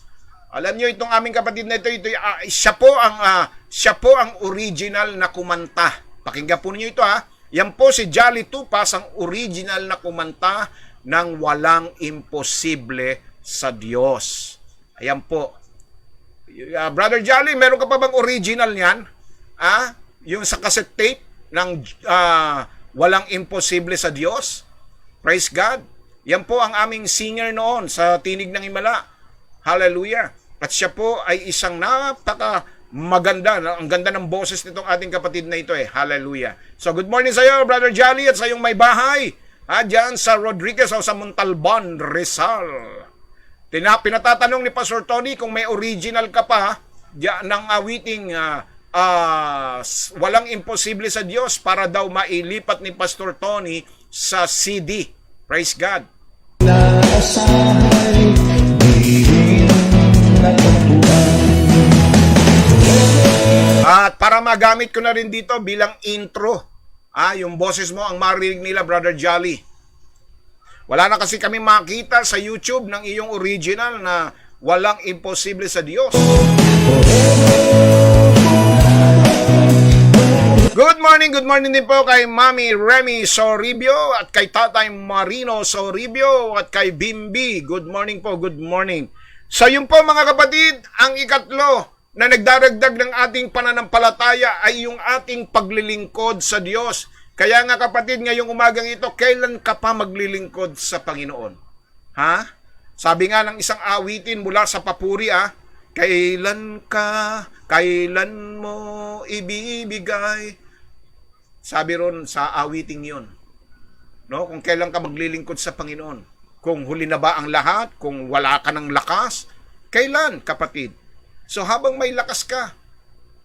Alam nyo itong aming kapatid na ito, siya po ang original na kumanta. Pakinggan po ninyo ito Yan po si Jolly Tupas, ang original na kumanta ng Walang Imposible sa Diyos. Ayan po. Brother Jolly, meron ka pa bang original niyan? Yung sa cassette tape ng Walang Imposible sa Diyos? Praise God. Yan po ang aming singer noon sa Tinig ng Himala. Hallelujah. At siya po ay isang maganda, ang ganda ng boses nitong ating kapatid na ito Hallelujah. So good morning sa iyo, Brother Jolly, at sa iyong may bahay. Diyan sa Rodriguez o sa Montalban, Rizal. Pinatatanong ni Pastor Tony kung may original ka pa ng awiting Walang Imposible sa Diyos para daw mailipat ni Pastor Tony sa CD. Praise God. Naasahay, di rin natutuan. At para magamit ko na rin dito bilang intro, yung boses mo ang marinig nila, Brother Jolly. Wala na kasi kami makita sa YouTube ng iyong original na walang imposible sa Diyos. Good morning din po kay Mami Remy Soribio at kay Tatay Marino Soribio at kay Bimbi. Good morning po, good morning. So yun po mga kapatid, ang ikatlo na nagdaragdag ng ating pananampalataya ay yung ating paglilingkod sa Diyos. Kaya nga kapatid, ngayong umagang ito, kailan ka pa maglilingkod sa Panginoon? Ha? Sabi nga ng isang awitin mula sa papuri, kailan mo ibibigay? Sabi ron sa awiting yon, no? Kung kailan ka maglilingkod sa Panginoon. Kung huli na ba ang lahat? Kung wala ka ng lakas? Kailan, kapatid? So habang may lakas ka,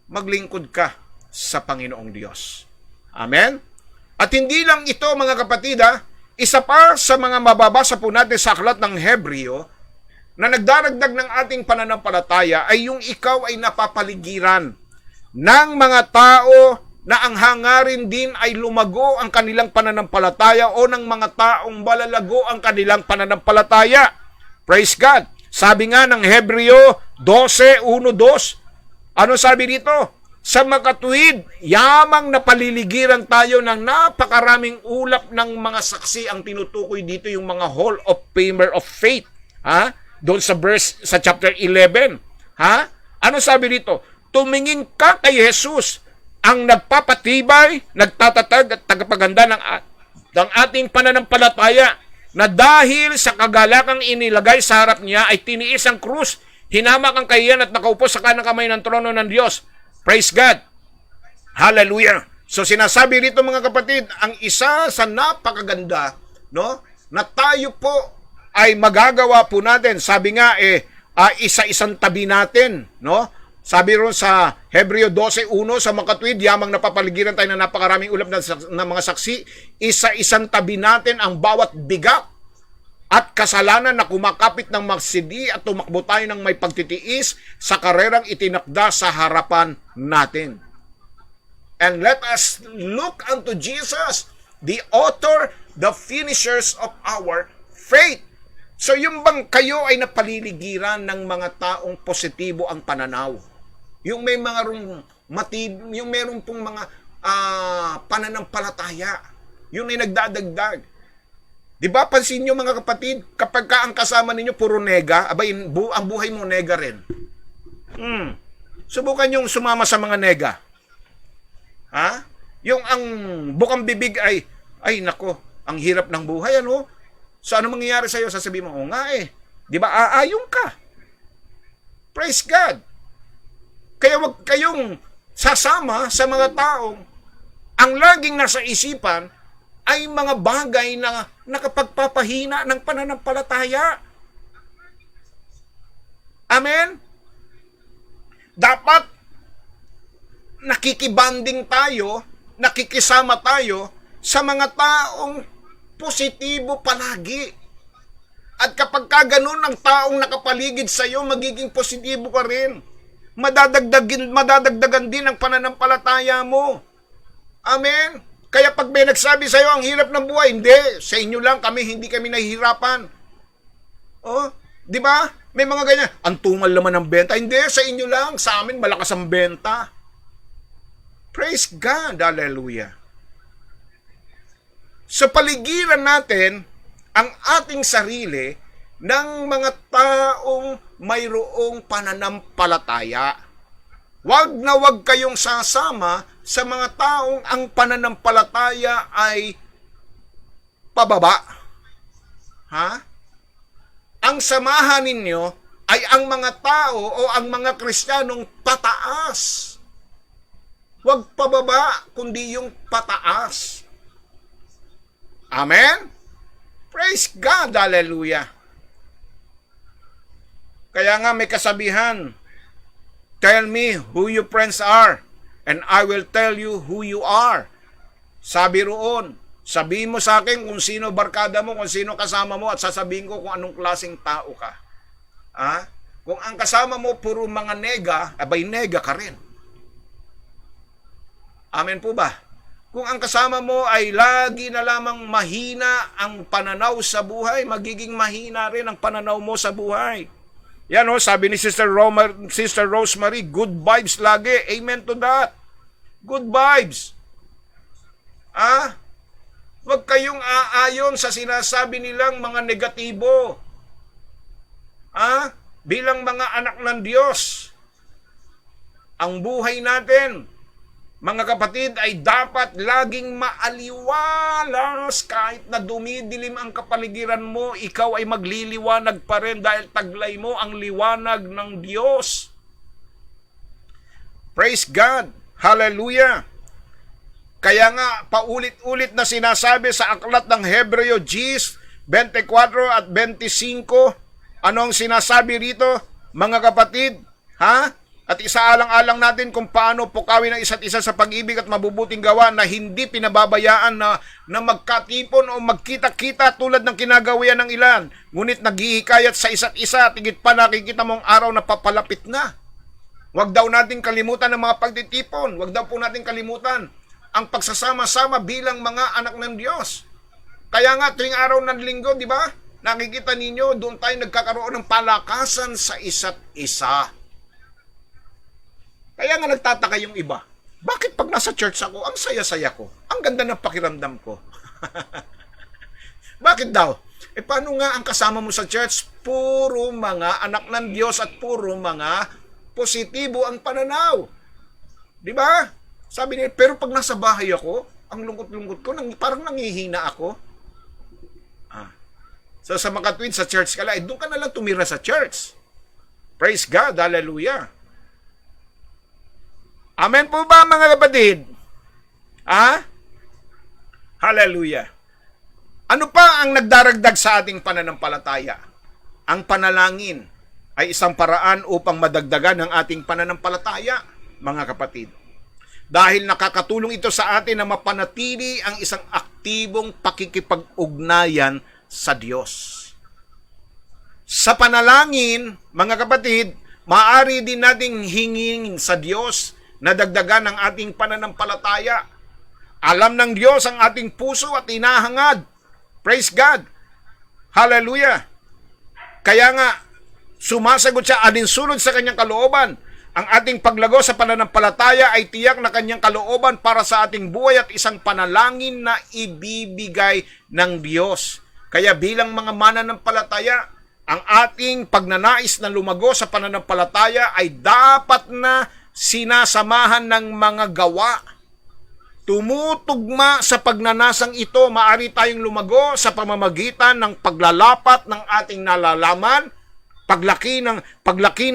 maglingkod ka sa Panginoong Diyos. Amen? At hindi lang ito mga kapatid, isa pa sa mga mababasa po natin sa aklat ng Hebreo na nagdaragdag ng ating pananampalataya ay yung ikaw ay napapaligiran ng mga tao na ang hangarin din ay lumago ang kanilang pananampalataya o ng mga taong malalago ang kanilang pananampalataya. Praise God! Sabi nga ng Hebreo 12:1-2, ano sabi dito? Sa makatuwid, yamang napaliligiran tayo ng napakaraming ulap ng mga saksi. Ang tinutukoy dito yung mga Hall of Famer of Faith. Doon sa verse, sa chapter 11. Ano sabi dito? Tumingin ka kay Jesus, ang nagpapatibay, nagtatatag at tagapaganda ng ating pananampalataya, na dahil sa kagalakang inilagay sa harap niya ay tiniis ang krus, hinamak ang kahiyan at nakaupo sa kanang kamay ng trono ng Diyos. Praise God! Hallelujah! So sinasabi rito mga kapatid, ang isa sa napakaganda, no, na tayo po ay magagawa po natin. Sabi nga isa-isang tabi natin, no? Sabi ron sa Hebreo 12:1, sa makatuwid, yamang napapaligiran tayo ng napakaraming ulap ng mga saksi, isa-isang tabi natin ang bawat bigat at kasalanan na kumakapit ng magsidi at tumakbo tayo ng may pagtitiis sa karerang itinakda sa harapan natin. And let us look unto Jesus, the author, the finishers of our faith. So yung bang kayo ay napaliligiran ng mga taong positibo ang pananaw? Yung may mga yung meron pong mga pananampalataya. Yun ay nagdadagdag. Di ba, pansin nyo mga kapatid, kapag ka ang kasama ninyo puro nega, abay, ang buhay mo nega rin. Subukan yung sumama sa mga nega. Yung ang bukang bibig ay nako, ang hirap ng buhay, ano? So ano mangyayari sa'yo? Sasabihin mo, nga di ba, aayong ka. Praise God. Kaya wag kayong sasama sa mga taong ang laging nasa isipan ay mga bagay na nakapagpapahina ng pananampalataya. Amen? Dapat nakikibanding tayo, nakikisama tayo sa mga taong positibo palagi. At kapag ka ganun ang taong nakapaligid sa iyo, magiging positibo ka rin. Madadagdagan din ang pananampalataya mo. Amen? Kaya pag may nagsabi sa iyo ang hirap ng buhay, hindi, sa inyo lang hindi kami nahihirapan. Di ba? May mga ganyan, ang tumal naman ng benta. Hindi, sa inyo lang, sa amin malakas ang benta. Praise God, hallelujah. Sa paligiran natin ang ating sarili ng mga taong mayroong pananampalataya. Wag na wag kayong sasama sa mga taong ang pananampalataya ay pababa. Ang samahan ninyo ay ang mga tao o ang mga Kristiyanong pataas. Wag pababa, kundi yung pataas. Amen? Praise God, hallelujah. Kaya nga may kasabihan, tell me who your friends are, and I will tell you who you are. Sabi roon, sabihin mo sa akin kung sino barkada mo, kung sino kasama mo, at sasabihin ko kung anong klaseng tao ka. Kung ang kasama mo puro mga nega, abay nega ka rin. Amen po ba? Kung ang kasama mo ay lagi na lamang mahina ang pananaw sa buhay, magiging mahina rin ang pananaw mo sa buhay. Yan o, sabi ni Sister Rosemary, good vibes lagi. Amen to that. Good vibes. Huwag kayong aayon sa sinasabi nilang mga negatibo. Bilang mga anak ng Diyos, ang buhay natin, mga kapatid, ay dapat laging maaliwalas. Kahit na dumidilim ang kapaligiran mo, ikaw ay magliliwanag pa rin dahil taglay mo ang liwanag ng Diyos. Praise God! Hallelujah! Kaya nga, paulit-ulit na sinasabi sa aklat ng Hebreo 10:24 at 25, anong sinasabi rito, mga kapatid? At isaalang-alang natin kung paano pukawin ang isa't isa sa pag-ibig at mabubuting gawa na hindi pinababayaan na magkatipon o magkita-kita tulad ng kinagawian ng ilan. Ngunit naghihikayat sa isa't isa at higit pa nakikita mong araw na papalapit na. Huwag daw natin kalimutan ang mga pagtitipon. Huwag daw po natin kalimutan ang pagsasama-sama bilang mga anak ng Diyos. Kaya nga tuwing araw ng linggo, di ba? Nakikita ninyo, doon tayo nagkakaroon ng palakasan sa isa't isa. Kaya nga nagtataka yung iba. Bakit pag nasa church ako, ang saya-saya ko? Ang ganda ng pakiramdam ko. Bakit daw? Paano nga ang kasama mo sa church? Puro mga anak ng Diyos at puro mga positibo ang pananaw. Di ba? Sabi niya, pero pag nasa bahay ako, ang lungkot-lungkot ko, parang nangihina ako. So sa mga tuwid sa church ka lang, doon ka na lang tumira sa church. Praise God, hallelujah. Amen po ba mga kapatid? Hallelujah. Ano pa ang nagdaragdag sa ating pananampalataya? Ang panalangin ay isang paraan upang madagdagan ang ating pananampalataya, mga kapatid. Dahil nakakatulong ito sa atin na mapanatili ang isang aktibong pakikipag-ugnayan sa Diyos. Sa panalangin, mga kapatid, maaari din nating hingin sa Diyos na dagdagan ang ating pananampalataya. Alam ng Diyos ang ating puso at hinahangad. Praise God! Hallelujah! Kaya nga, sumasagot siya alinsunod sa kanyang kalooban. Ang ating paglago sa pananampalataya ay tiyak na kanyang kalooban para sa ating buhay at isang panalangin na ibibigay ng Diyos. Kaya bilang mga mananampalataya, ang ating pagnanais na lumago sa pananampalataya ay dapat na sinasamahan ng mga gawa. Tumutugma sa pagnanasang ito, maaari tayong lumago sa pamamagitan ng paglalapat ng ating nalalaman, paglaki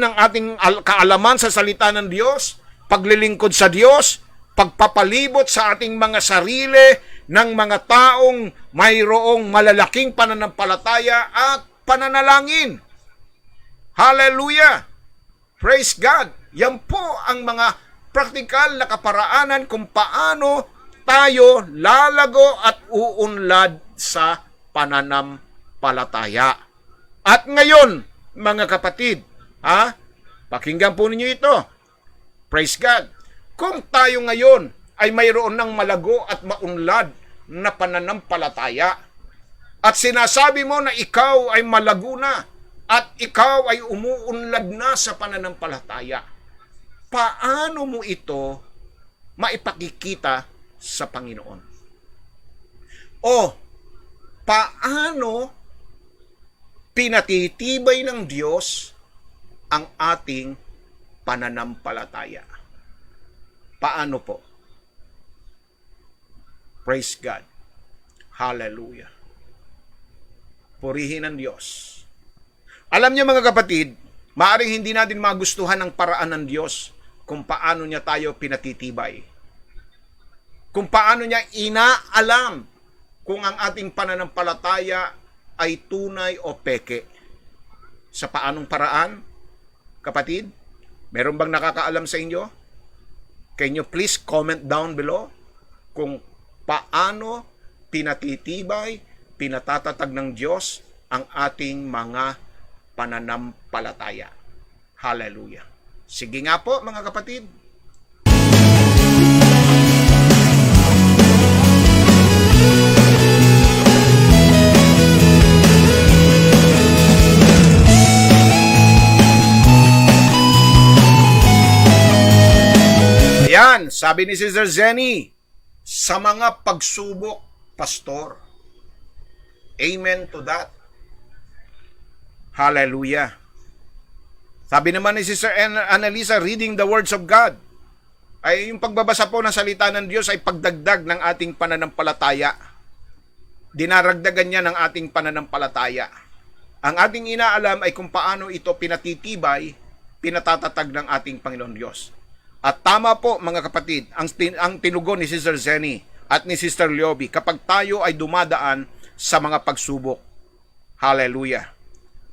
ng ating kaalaman sa salita ng Diyos, paglilingkod sa Diyos, pagpapalibot sa ating mga sarili ng mga taong mayroong malalaking pananampalataya at pananalangin. Hallelujah! Praise God! Yan po ang mga praktikal na kaparaanan kung paano tayo lalago at uunlad sa pananampalataya. At ngayon, mga kapatid, pakinggan po ninyo ito. Praise God! Kung tayo ngayon ay mayroon ng malago at maunlad na pananampalataya, at sinasabi mo na ikaw ay malago na at ikaw ay umuunlad na sa pananampalataya, paano mo ito maipakikita sa Panginoon? O paano pinatitibay ng Diyos ang ating pananampalataya? Paano po? Praise God. Hallelujah. Purihin ang Diyos. Alam niyo mga kapatid, maaaring hindi natin magustuhan ang paraan ng Diyos kung paano niya tayo pinatitibay. Kung paano niya inaalam kung ang ating pananampalataya ay tunay o peke. Sa paanong paraan? Kapatid, meron bang nakakaalam sa inyo? Can you please comment down below kung paano pinatitibay, pinatatatag ng Diyos ang ating mga pananampalataya. Hallelujah. Sige nga po mga kapatid. sabi ni Sister Zenny, sa mga pagsubok, Pastor. Amen to that. Hallelujah. Sabi naman ni Sister Annalisa, reading the words of God. Ay yung pagbabasa po ng salita ng Diyos ay pagdagdag ng ating pananampalataya. Dinaragdagan niya ng ating pananampalataya. Ang ating inaalam ay kung paano ito pinatitibay, pinatatatag ng ating Panginoon Diyos. At tama po mga kapatid, ang tinugon ni Sister Zenny at ni Sister Lioby kapag tayo ay dumadaan sa mga pagsubok. Hallelujah.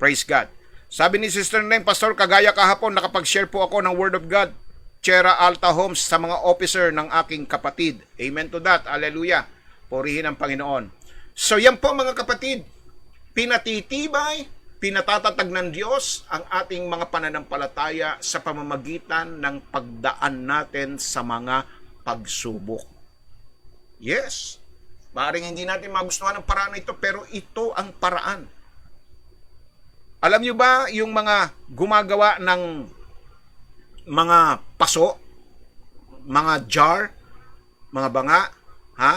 Praise God. Sabi ni Sister Neng, Pastor, kagaya kahapon, nakapag-share po ako ng Word of God, Chera Alta Homes, sa mga officer ng aking kapatid. Amen to that. Hallelujah. Purihin ang Panginoon. So yan po mga kapatid, pinatitibay, pinatatatag ng Diyos ang ating mga pananampalataya sa pamamagitan ng pagdaan natin sa mga pagsubok. Yes, maaaring hindi natin magustuhan ang paraan ito, pero ito ang paraan. Alam nyo ba yung mga gumagawa ng mga paso, mga jar, mga banga, ha?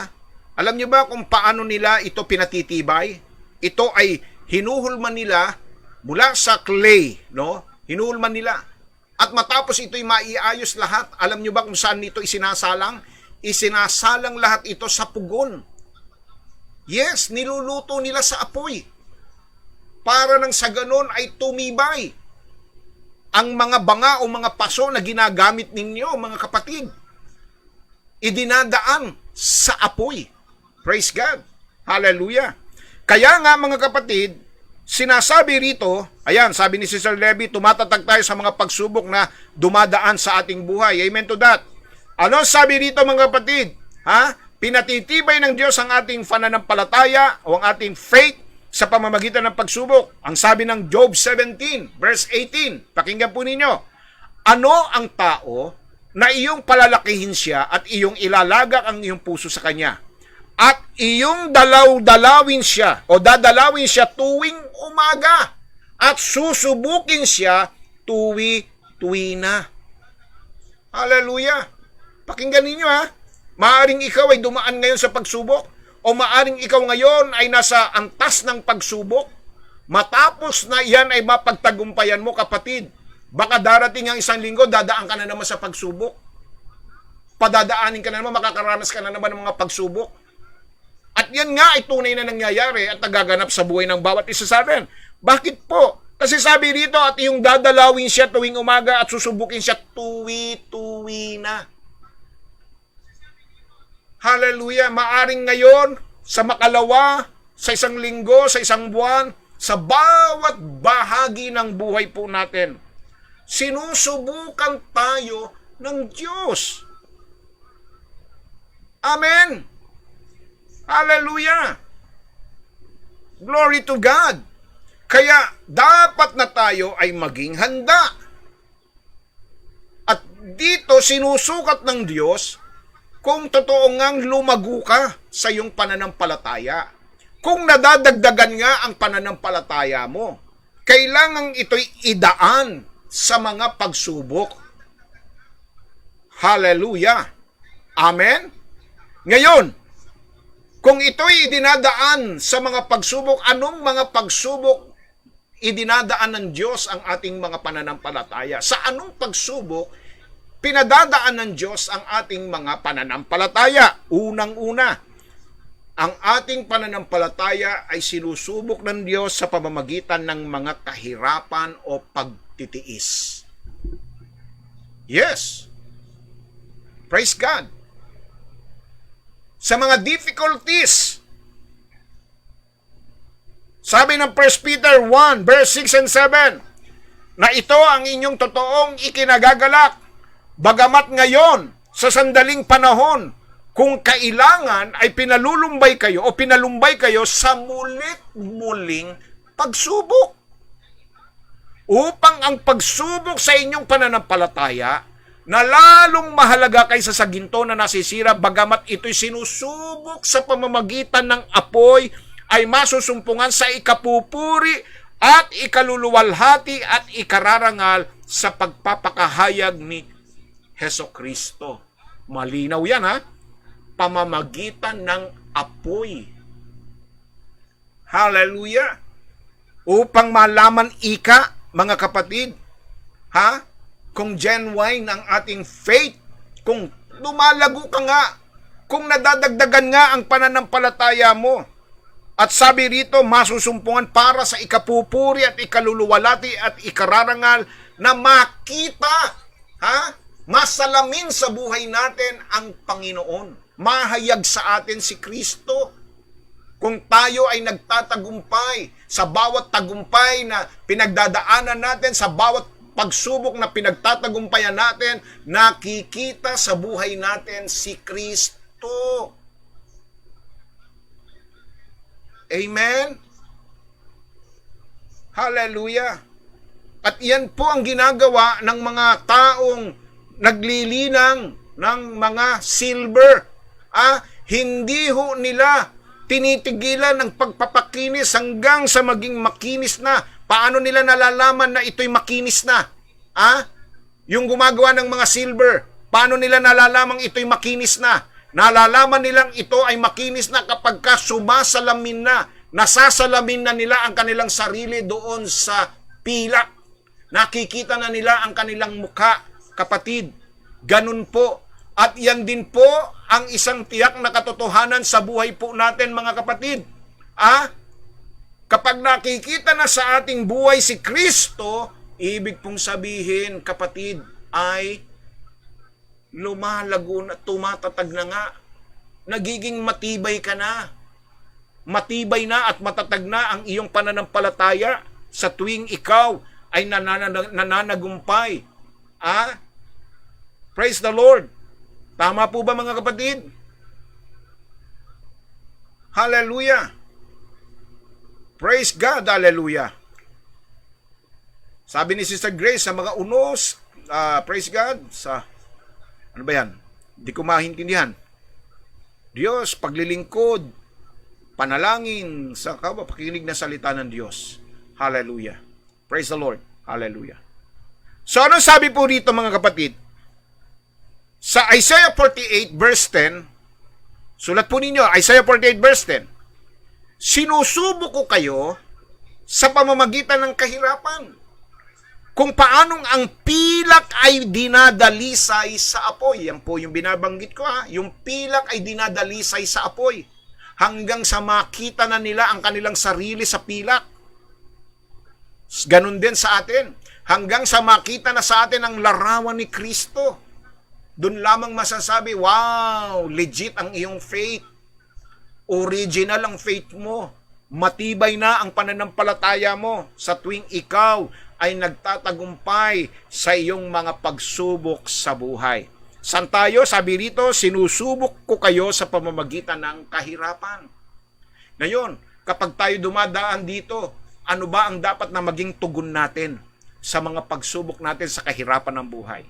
Alam nyo ba kung paano nila ito pinatitibay? Ito ay hinuhulman nila mula sa clay, no? Hinuhulman nila. At matapos ito'y maiayos lahat, alam nyo ba kung saan ito isinasalang? Isinasalang lahat ito sa pugon. Yes, niluluto nila sa apoy. Para nang sa ganon ay tumibay ang mga banga o mga paso na ginagamit ninyo, mga kapatid. Idinadaan sa apoy. Praise God. Hallelujah. Kaya nga mga kapatid, sinasabi rito, ayan, sabi ni Sister Levy, tumatatag tayo sa mga pagsubok na dumadaan sa ating buhay. Amen to that. Ano sabi rito mga kapatid? Ha? Pinatitibay ng Diyos ang ating pananampalataya o ang ating faith sa pamamagitan ng pagsubok. Ang sabi ng Job 17, verse 18, pakinggan po ninyo. Ano ang tao na iyong palalakihin siya at iyong ilalagak ang iyong puso sa kanya? At iyong dalaw-dalawin siya o dadalawin siya tuwing umaga at susubukin siya tuwi-tuwi na. Hallelujah. Pakinggan ninyo ha. Maaring ikaw ay dumaan ngayon sa pagsubok o maaring ikaw ngayon ay nasa antas ng pagsubok. Matapos na iyan ay mapagtagumpayan mo kapatid. Baka darating ang isang linggo, dadaan ka na naman sa pagsubok. Padadaanin ka na naman, makakaranas ka na naman ng mga pagsubok. At yan nga ay tunay na nangyayari at nagaganap sa buhay ng bawat isa sa atin. Bakit po? Kasi sabi rito, at yung dadalawin siya tuwing umaga at susubukin siya tuwi-tuwi na. Hallelujah! Maaring ngayon, sa makalawa, sa isang linggo, sa isang buwan, sa bawat bahagi ng buhay po natin, sinusubukan tayo ng Diyos. Amen! Hallelujah! Glory to God! Kaya dapat na tayo ay maging handa. At dito sinusukat ng Diyos kung totoo ngang lumago ka sa iyong pananampalataya. Kung nadadagdagan nga ang pananampalataya mo, kailangan ito'y idaan sa mga pagsubok. Hallelujah! Amen? Ngayon, kung ito'y idinadaan sa mga pagsubok, anong mga pagsubok idinadaan ng Diyos ang ating mga pananampalataya? Sa anong pagsubok pinadadaan ng Diyos ang ating mga pananampalataya? Unang-una, ang ating pananampalataya ay sinusubok ng Diyos sa pamamagitan ng mga kahirapan o pagtitiis. Yes. Praise God. Sa mga difficulties, sabi ng 1 Peter 1, verse 6 and 7, na ito ang inyong totoong ikinagagalak, bagamat ngayon, sa sandaling panahon, kung kailangan ay pinalulumbay kayo o pinalumbay kayo sa mulit-muling pagsubok. Upang ang pagsubok sa inyong pananampalataya, na lalong mahalaga kaysa sa ginto na nasisira, bagamat ito'y sinusubok sa pamamagitan ng apoy, ay masusumpungan sa ikapupuri at ikaluluwalhati at ikararangal sa pagpapakahayag ni Hesukristo. Malinaw yan, ha? Pamamagitan ng apoy. Hallelujah! Upang malaman mga kapatid, ha? Kung genuine ang ating faith, kung lumalago ka nga, kung nadadagdagan nga ang pananampalataya mo. At sabi rito, masusumpungan para sa ikapupuri at ikaluluwalhati at ikararangal na makita, ha? Masalamin sa buhay natin ang Panginoon. Mahayag sa atin si Kristo. Kung tayo ay nagtatagumpay sa bawat tagumpay na pinagdadaanan natin, sa bawat pagsubok na pinagtatagumpayan natin, nakikita sa buhay natin si Kristo. Amen? Hallelujah! At yan po ang ginagawa ng mga taong naglilinang ng mga silver. Hindi ho nila tinitigilan ng pagpapakinis hanggang sa maging makinis na. Paano nila nalalaman na ito'y makinis na? Yung gumagawa ng mga silver, paano nila nalalamang ito'y makinis na? Nalalaman nilang ito ay makinis na kapag sumasalamin na, nasasalamin na nila ang kanilang sarili doon sa pilak. Nakikita na nila ang kanilang mukha, kapatid. Ganun po. At yan din po ang isang tiyak na katotohanan sa buhay po natin, mga kapatid. Kapag nakikita na sa ating buhay si Kristo, ibig pong sabihin, kapatid, ay lumalago na, tumatatag na nga. Nagiging matibay ka na. Matibay na at matatag na ang iyong pananampalataya sa tuwing ikaw ay nananagumpay. Praise the Lord. Tama po ba, mga kapatid? Hallelujah. Praise God. Hallelujah. Sabi ni Sister Grace sa mga unos, praise God, sa ano ba yan? Hindi ko maintindihan. Diyos, paglilingkod, panalangin sa pakikinig na salita ng Diyos. Hallelujah. Praise the Lord. Hallelujah. So, ano sabi po rito, mga kapatid? Sa Isaiah 48 verse 10, sulat po ninyo, Isaiah 48 verse 10, sinusubok ko kayo sa pamamagitan ng kahirapan, kung paanong ang pilak ay dinadalisay sa apoy. Yan po yung binabanggit ko, yung pilak ay dinadalisay sa apoy hanggang sa makita na nila ang kanilang sarili sa pilak. Ganun din sa atin. Hanggang sa makita na sa atin ang larawan ni Kristo. Doon lamang masasabi, wow, legit ang iyong faith. Original ang faith mo. Matibay na ang pananampalataya mo sa tuwing ikaw ay nagtatagumpay sa iyong mga pagsubok sa buhay. San tayo? Sabi rito, sinusubok ko kayo sa pamamagitan ng kahirapan. Ngayon, kapag tayo dumadaan dito, ano ba ang dapat na maging tugon natin sa mga pagsubok natin sa kahirapan ng buhay?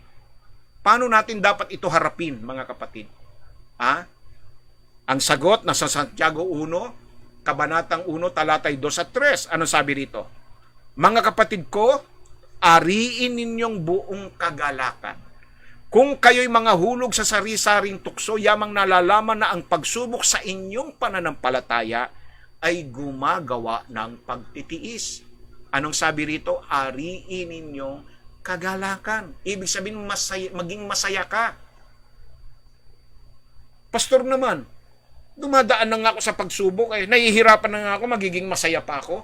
Paano natin dapat ito harapin, mga kapatid? Ang sagot na sa Santiago 1, Kabanatang 1, talatay 2 at 3. Ano sabi rito? Mga kapatid ko, ariin ninyong buong kagalakan. Kung kayo'y mga hulog sa sari-saring tukso, yamang nalalaman na ang pagsubok sa inyong pananampalataya ay gumagawa ng pagtitiis. Anong sabi rito? Ariin ninyong kagalakan. Ibig sabihin, maging masaya ka. Pastor naman, dumadaan na nga ako sa pagsubok, nahihirapan na nga ako, magiging masaya pa ako.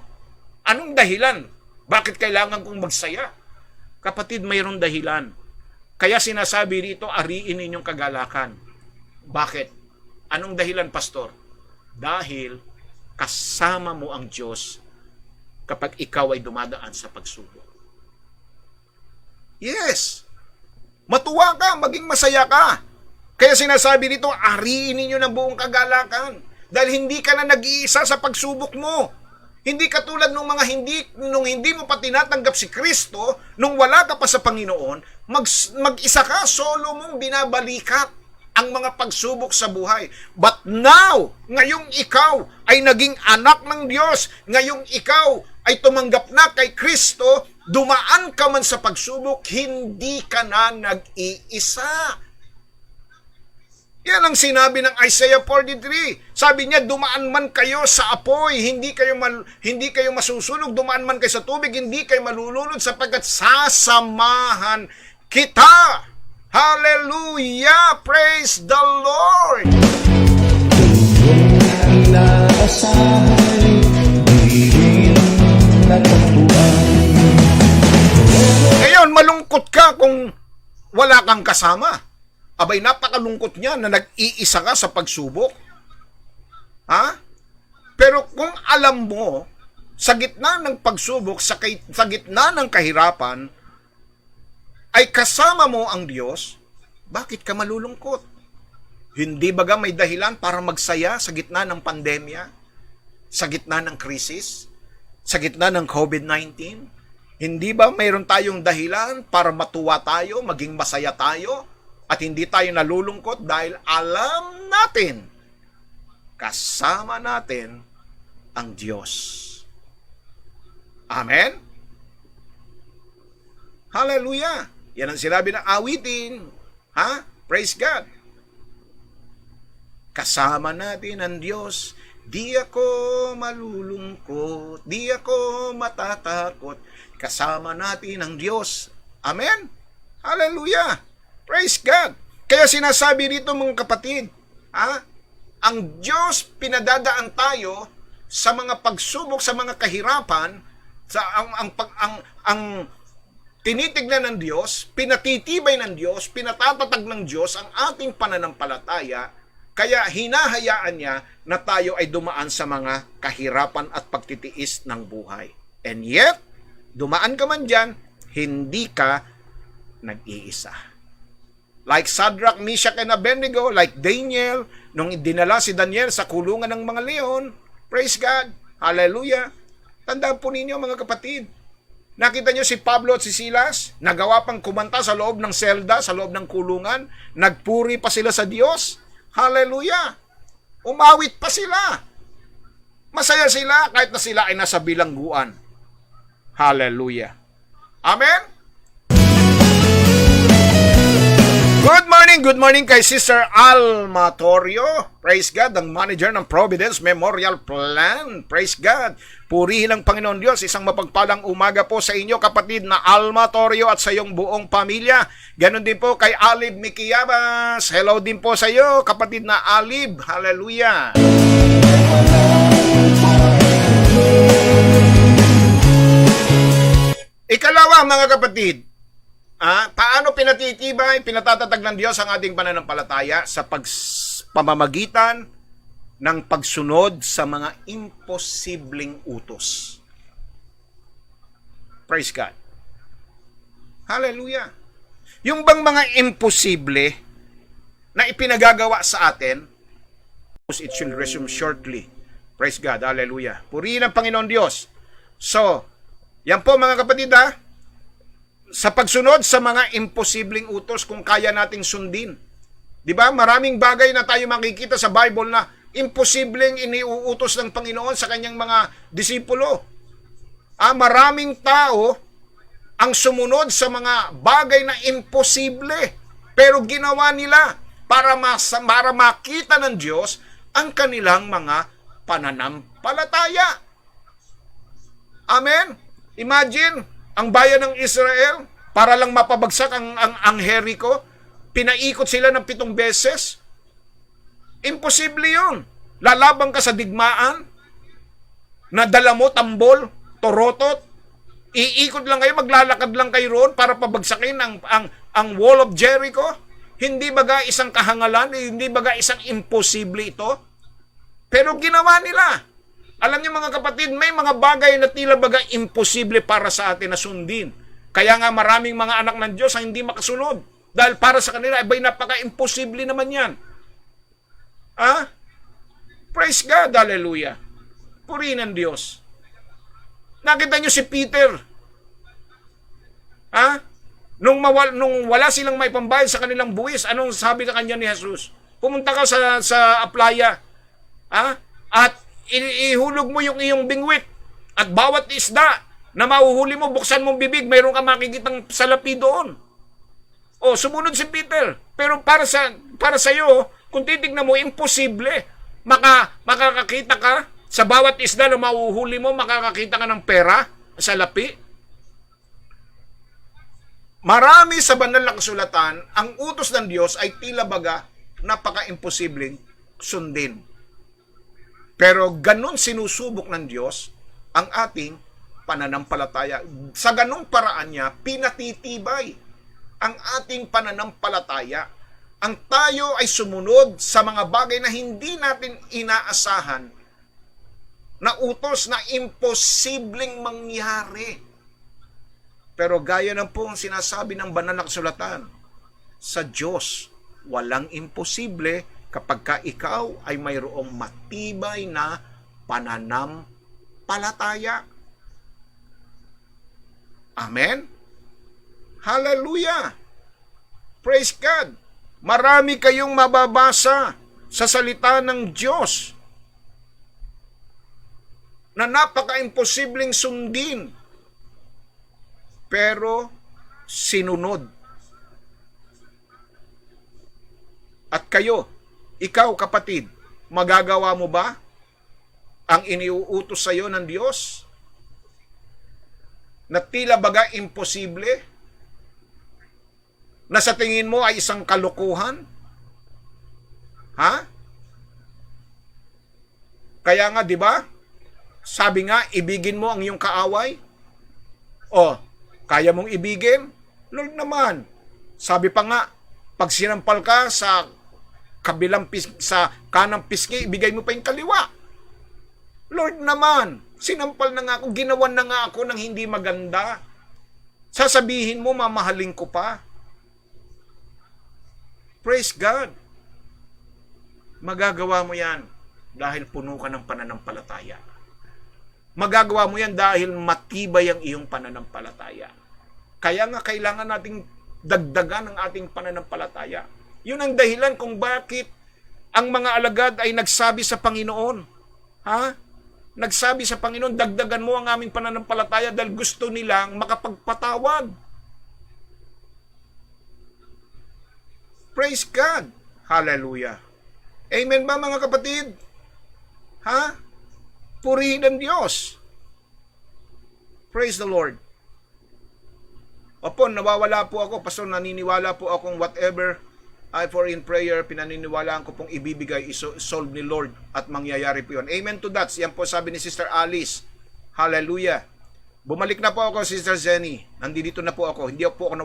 Anong dahilan? Bakit kailangan kong magsaya? Kapatid, mayroong dahilan. Kaya sinasabi rito, ariin ninyong kagalakan. Bakit? Anong dahilan, Pastor? Dahil kasama mo ang Diyos kapag ikaw ay dumadaan sa pagsubok. Yes! Matuwa ka, maging masaya ka. Kaya sinasabi rito, ariin ninyo ng buong kagalakan. Dahil hindi ka na nag-iisa sa pagsubok mo. Hindi katulad nung nung hindi mo pa tinatanggap si Kristo, nung wala ka pa sa Panginoon, mag-isa ka, solo mong binabalikat ang mga pagsubok sa buhay. But now, ngayong ikaw ay naging anak ng Diyos, ngayong ikaw ay tumanggap na kay Kristo, dumaan ka man sa pagsubok, hindi ka na nag-iisa. Yan ang sinabi ng Isaiah 43. Sabi niya, dumaan man kayo sa apoy, hindi kayo masusunog. Dumaan man kayo sa tubig, hindi kayo malulunod sapagkat sasamahan kita. Hallelujah! Praise the Lord! Tulong na inaasahan, di rin natagpuan. Ngayon, malungkot ka kung wala kang kasama. Abay, napakalungkot niya na nag-iisa ka sa pagsubok. Ha? Pero kung alam mo, sa gitna ng pagsubok, sa gitna ng kahirapan, ay kasama mo ang Diyos, bakit ka malulungkot? Hindi baga may dahilan para magsaya sa gitna ng pandemya? Sa gitna ng krisis? Sa gitna ng COVID-19? Hindi ba mayroon tayong dahilan para matuwa tayo, maging masaya tayo, at hindi tayo nalulungkot dahil alam natin, kasama natin ang Diyos. Amen? Hallelujah! Yan ang sinabi ng awitin. Ha? Praise God! Kasama natin ang Diyos. Di ako malulungkot, di ako matatakot. Kasama natin ang Diyos. Amen? Hallelujah! Praise God! Kaya sinasabi dito mga kapatid, ang Diyos pinadadaan tayo sa mga pagsubok, sa mga kahirapan, ang tinitignan ng Diyos, pinatitibay ng Diyos, pinatatatag ng Diyos ang ating pananampalataya, kaya hinahayaan niya na tayo ay dumaan sa mga kahirapan at pagtitiis ng buhay. And yet, dumaan ka man dyan, hindi ka nag-iisa. Like Shadrach, Meshach, and Abednego, like Daniel, nung dinala si Daniel sa kulungan ng mga leon, praise God, hallelujah. Tandaan po ninyo mga kapatid, nakita nyo si Pablo at si Silas, nagawa pang kumanta sa loob ng selda, sa loob ng kulungan, nagpuri pa sila sa Diyos, hallelujah. Umawit pa sila. Masaya sila kahit na sila ay nasa bilangguan. Hallelujah. Amen? Good morning kay Sister Alma Torio. Praise God, ang manager ng Providence Memorial Plan. Praise God. Purihin ang Panginoon Diyos. Isang mapagpalang umaga po sa inyo, kapatid na Alma Torio, at sa iyong buong pamilya. Ganon din po kay Alib Mikiyabas. Hello din po sa iyo, kapatid na Alib. Hallelujah. Ikalawa, mga kapatid, paano pinatitibay, pinatatatag ng Diyos ang ating pananampalataya? Sa pamamagitan ng pagsunod sa mga imposibleng utos. Praise God. Hallelujah. Yung bang mga imposible na ipinagagawa sa atin, it should resume shortly. Praise God. Hallelujah. Purihin ang Panginoon Diyos. So, yan po mga kapatid sa pagsunod sa mga imposibleng utos kung kaya nating sundin. 'Di ba? Maraming bagay na tayo makikita sa Bible na imposibleng iniuutos ng Panginoon sa kanyang mga disipulo. Maraming tao ang sumunod sa mga bagay na imposible, pero ginawa nila para makita ng Diyos ang kanilang mga pananampalataya. Amen? Imagine, ang bayan ng Israel, para lang mapabagsak ang Jericho, pinaikot sila ng 7 beses. Imposible yun. Lalabang ka sa digmaan, nadala mo tambol, torotot, iikot lang kayo, maglalakad lang kayo roon para pabagsakin ang wall of Jericho. Hindi baga isang kahangalan, hindi baga isang imposible ito. Pero ginawa nila. Alam niyo mga kapatid, may mga bagay na tila baga imposible para sa atin na sundin. Kaya nga maraming mga anak ng Diyos ang hindi makasunod. Dahil para sa kanila, ay napaka-imposible naman yan. Praise God, hallelujah. Purihin ang Diyos. Nakita niyo si Peter. Nung wala silang may pambayad sa kanilang buwis, anong sabi sa kanya ni Jesus? Pumunta ka sa aplaya. At ihulog mo yung iyong bingwit, at bawat isda na mahuhuli mo, buksan mong bibig, mayroon ka makikitang salapi doon. Sumunod si Peter. Pero para sa iyo, Kung titignan mo, imposible. Makakakita ka sa bawat isda na mauhuli mo, makakakita ka ng pera sa lapi. Marami sa banal na kasulatan, ang utos ng Diyos ay tila baga napaka-imposibleng sundin. Pero ganun sinusubok ng Diyos ang ating pananampalataya. Sa ganung paraan niya, pinatitibay ang ating pananampalataya. Ang tayo ay sumunod sa mga bagay na hindi natin inaasahan, na utos na imposibleng mangyari. Pero gaya ng pong sinasabi ng banal na kasulatan, sa Diyos, walang imposible kapag ka ikaw ay mayroong matibay na pananampalataya. Amen? Hallelujah! Praise God! Marami kayong mababasa sa salita ng Diyos na napaka-imposibleng sundin, pero sinunod. At kayo, ikaw kapatid, magagawa mo ba ang iniuutos sa iyo ng Diyos na tila baga imposible, na sa tingin mo ay isang kalokohan? Ha? Kaya nga, di ba? Sabi nga, ibigin mo ang iyong kaaway. O, kaya mong ibigin? Lord naman. Sabi pa nga, pag sinampal ka sa sa kanang pisngi, ibigay mo pa yung kaliwa. Lord naman, sinampal na nga ako, ginawan na nga ako ng hindi maganda. Sasabihin mo, mamahalin ko pa. Praise God. Magagawa mo yan dahil puno ka ng pananampalataya. Magagawa mo yan dahil matibay ang iyong pananampalataya. Kaya nga kailangan nating dagdagan ang ating pananampalataya. Yun ang dahilan kung bakit ang mga alagad ay nagsabi sa Panginoon. Ha? Nagsabi sa Panginoon, dagdagan mo ang aming pananampalataya dahil gusto nilang makapagpatawad. Praise God. Hallelujah. Amen ba mga kapatid? Ha? Purihin ang Diyos. Praise the Lord. Opo, nawawala po ako. Pastor, naniniwala po akong whatever I for in prayer, pinaniniwalaan ko pong ibibigay, solve ni Lord at mangyayari po yun. Amen to that. Yan po sabi ni Sister Alice. Hallelujah. Bumalik na po ako, Sister Zenny. Nandito na po ako. Hindi po ako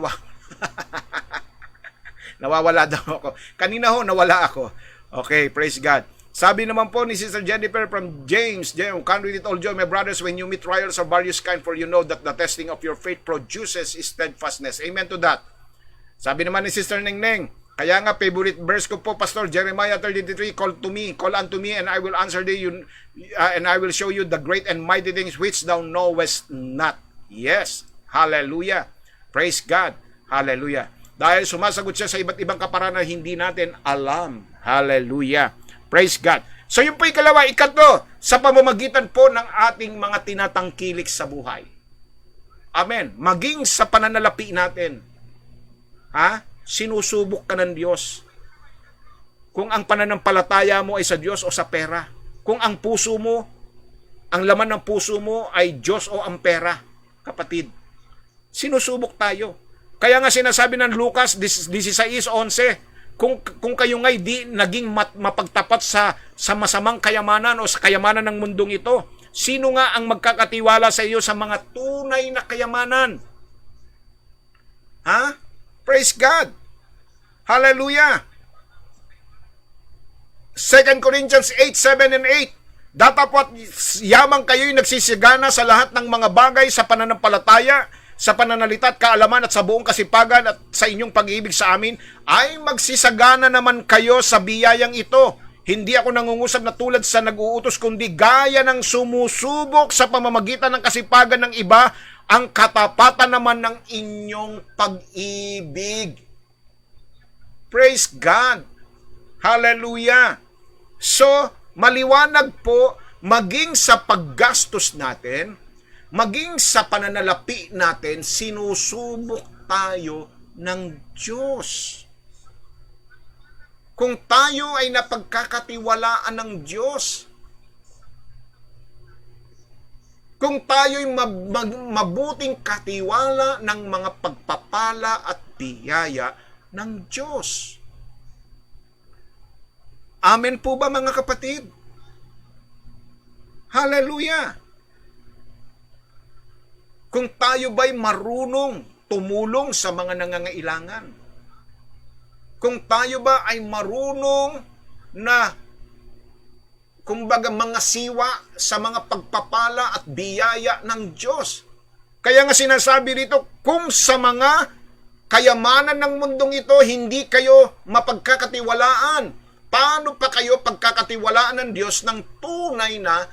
nawawala daw ako. Kanina ho, nawala ako. Okay, praise God. Sabi naman po ni Sister Jennifer from James, "Count with it all joy, my brothers, when you meet trials of various kind, for you know that the testing of your faith produces steadfastness." Amen to that. Sabi naman ni Sister Nengneng, kaya nga favorite verse ko po, Pastor, Jeremiah 33, call unto me, and I will answer thee, and I will show you the great and mighty things which thou knowest not. Yes, hallelujah. Praise God, hallelujah. Dahil sumasagot siya sa iba't ibang kaparanan na hindi natin alam. Hallelujah. Praise God. So yun po ikalawa, ikatlo, sa pamamagitan po ng ating mga tinatangkilik sa buhay. Amen. Maging sa pananalapi natin. Ha? Sinusubok ka ng Diyos. Kung ang pananampalataya mo ay sa Diyos o sa pera. Kung ang puso mo, ang laman ng puso mo ay Diyos o ang pera. Kapatid, sinusubok tayo. Kaya nga sinasabi ng Lucas 16:11, kung kayo nga'y di naging mapagtapat sa masamang kayamanan o sa kayamanan ng mundong ito, sino nga ang magkakatiwala sa iyo sa mga tunay na kayamanan? Ha? Praise God. Hallelujah. 2 Corinthians 8:7 and 8. Datapwat yamang kayo'y nagsisigana sa lahat ng mga bagay sa pananampalataya, sa pananalita at kaalaman at sa buong kasipagan at sa inyong pag-ibig sa amin, ay magsisagana naman kayo sa biyayang ito. Hindi ako nangungusap na tulad sa nag-uutos, kundi gaya ng sumusubok sa pamamagitan ng kasipagan ng iba, ang katapatan naman ng inyong pag-ibig. Praise God. Hallelujah. So, maliwanag po, maging sa paggastos natin, maging sa pananalapi natin, sinusubok tayo ng Diyos. Kung tayo ay napagkakatiwalaan ng Diyos, kung tayo'y mabuting katiwala ng mga pagpapala at biyaya ng Diyos. Amen po ba mga kapatid? Hallelujah! Kung tayo ba'y marunong tumulong sa mga nangangailangan, kung tayo ba ay marunong na kumbaga mga siwa sa mga pagpapala at biyaya ng Diyos. Kaya nga sinasabi rito, kung sa mga kayamanan ng mundong ito, hindi kayo mapagkakatiwalaan, paano pa kayo pagkakatiwalaan ng Diyos ng tunay na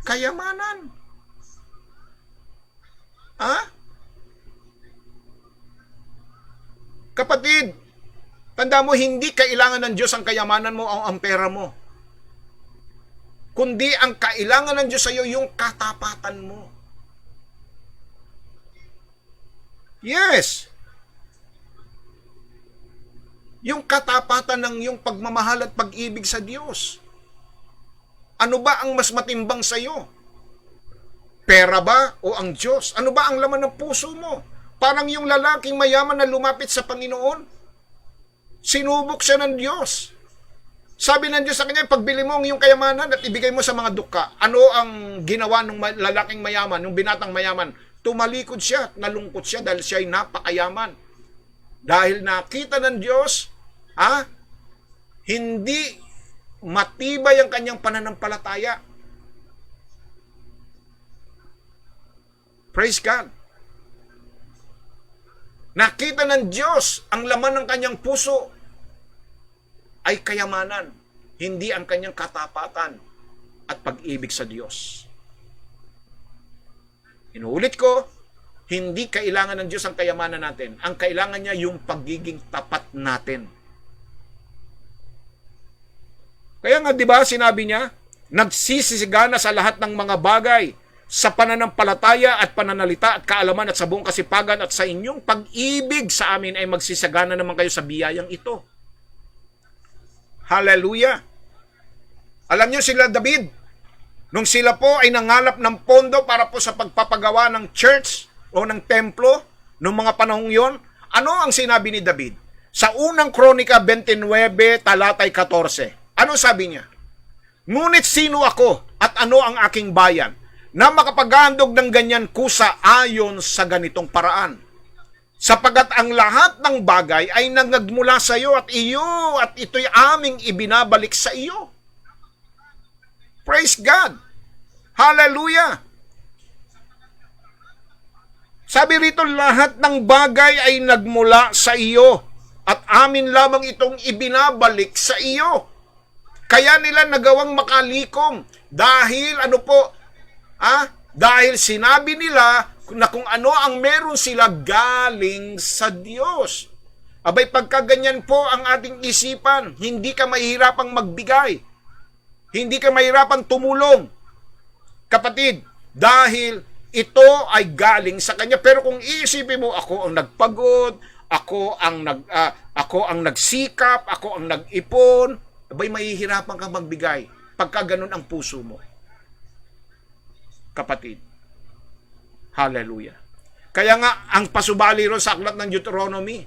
kayamanan? Ha? Kapatid, tanda mo, hindi kailangan ng Diyos ang kayamanan mo o ang pera mo. Kundi ang kailangan ng Diyos sa iyo, yung katapatan mo. Yes. Yung katapatan ng yung pagmamahal at pag-ibig sa Diyos. Ano ba ang mas matimbang sa iyo? Pera ba o ang Diyos? Ano ba ang laman ng puso mo? Parang yung lalaking mayaman na lumapit sa Panginoon. Sinubok siya ng Diyos. Sabi ng Diyos sa kanya, pagbili mo ang iyong kayamanan at ibigay mo sa mga dukha. Ano ang ginawa ng lalaking mayaman, ng binatang mayaman? Tumalikod siya, nalungkot siya dahil siya ay napakayaman. Dahil nakita ng Diyos, hindi matibay ang kanyang pananampalataya. Praise God. Nakita ng Diyos ang laman ng kanyang puso ay kayamanan, hindi ang kanyang katapatan at pag-ibig sa Diyos. Inuulit ko, hindi kailangan ng Diyos ang kayamanan natin. Ang kailangan niya yung pagiging tapat natin. Kaya nga, di ba, sinabi niya, nagsisisigana sa lahat ng mga bagay, sa pananampalataya at pananalita at kaalaman at sa buong kasipagan at sa inyong pag-ibig sa amin ay magsisagana naman kayo sa biyayang ito. Hallelujah! Alam niyo sila David, nung sila po ay nangalap ng pondo para po sa pagpapagawa ng church o ng templo, noong mga panahong yon, ano ang sinabi ni David? Sa unang Kronika 29, talatay 14. Ano sabi niya? Ngunit sino ako at ano ang aking bayan na makapaghandog ng ganyan kusa ayon sa ganitong paraan? Sapagat ang lahat ng bagay ay nagmula sa iyo at ito'y aming ibinabalik sa iyo. Praise God! Hallelujah! Sabi rito, lahat ng bagay ay nagmula sa iyo at amin lamang itong ibinabalik sa iyo. Kaya nila nagawang makalikom dahil dahil sinabi nila na kung ano ang meron sila galing sa Diyos. Abay, pagka ganyan po ang ating isipan, hindi ka mahihirapang magbigay. Hindi ka mahihirapang tumulong. Kapatid, dahil ito ay galing sa Kanya. Pero kung iisipin mo, ako ang nagpagod, ako ang nagsikap, ako ang nag-ipon, abay, mahihirapan kang magbigay pagka ganun ang puso mo. Kapatid. Hallelujah. Kaya nga, ang pasubali ron sa aklat ng Deuteronomy,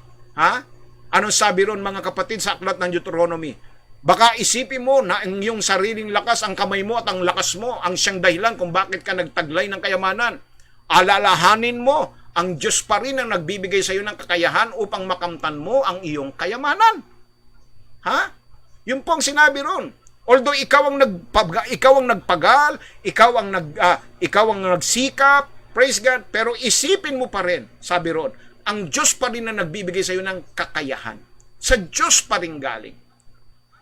anong sabi ron mga kapatid sa aklat ng Deuteronomy? Baka isipin mo na ang iyong sariling lakas, ang kamay mo at ang lakas mo, ang siyang dahilan kung bakit ka nagtaglay ng kayamanan. Alalahanin mo, ang Diyos pa rin ang nagbibigay sa iyo ng kakayahan upang makamtan mo ang iyong kayamanan. Yun po ang sinabi ron. Although ikaw ang nagpagal, ikaw ang nagsikap, praise God, pero isipin mo pa rin, sabi ron, ang Diyos pa rin na nagbibigay sa iyo ng kakayahan. Sa Diyos pa rin galing.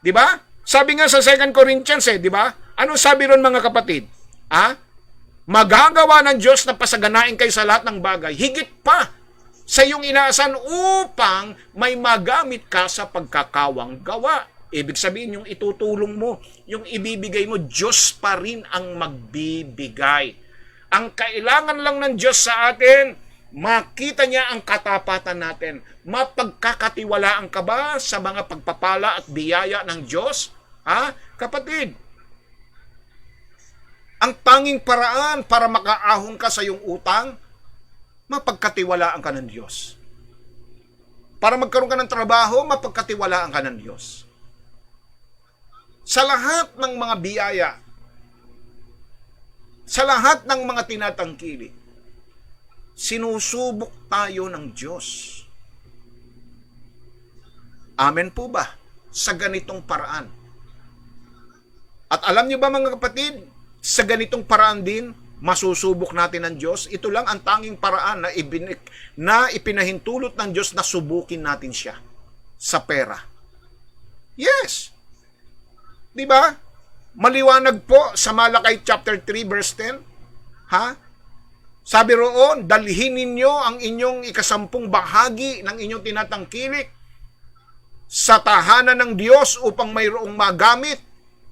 Di ba? Sabi nga sa 2 Corinthians, di ba? Ano sabi ron mga kapatid? Magagawa ng Diyos na pasaganain kayo sa lahat ng bagay, higit pa sa iyong inaasahan upang may magamit ka sa pagkakawang gawa. Ibig sabihin, yung itutulong mo, yung ibibigay mo, Diyos pa rin ang magbibigay. Ang kailangan lang ng Diyos sa atin, Makita niya ang katapatan natin. Mapagkakatiwalaan ka ba sa mga pagpapala at biyaya ng Diyos? Ha? Kapatid, ang tanging paraan para makaahon ka sa iyong utang, mapagkatiwalaan ka ng Diyos. Para magkaroon ka ng trabaho, mapagkatiwalaan ka ng Diyos. Sa lahat ng mga biyaya, sa lahat ng mga tinatangkili, sinusubok tayo ng Diyos. Amen po ba? Sa ganitong paraan. At alam niyo ba mga kapatid, sa ganitong paraan din, masusubok natin ng Diyos. Ito lang ang tanging paraan na ipinahintulot ng Diyos na subukin natin siya sa pera. Yes! Di ba? Maliwanag po sa Malakay chapter 3 verse 10. Ha? Sabi roon, dalhin ninyo ang inyong ikasampung bahagi ng inyong tinatangkilik sa tahanan ng Diyos upang mayroong magamit.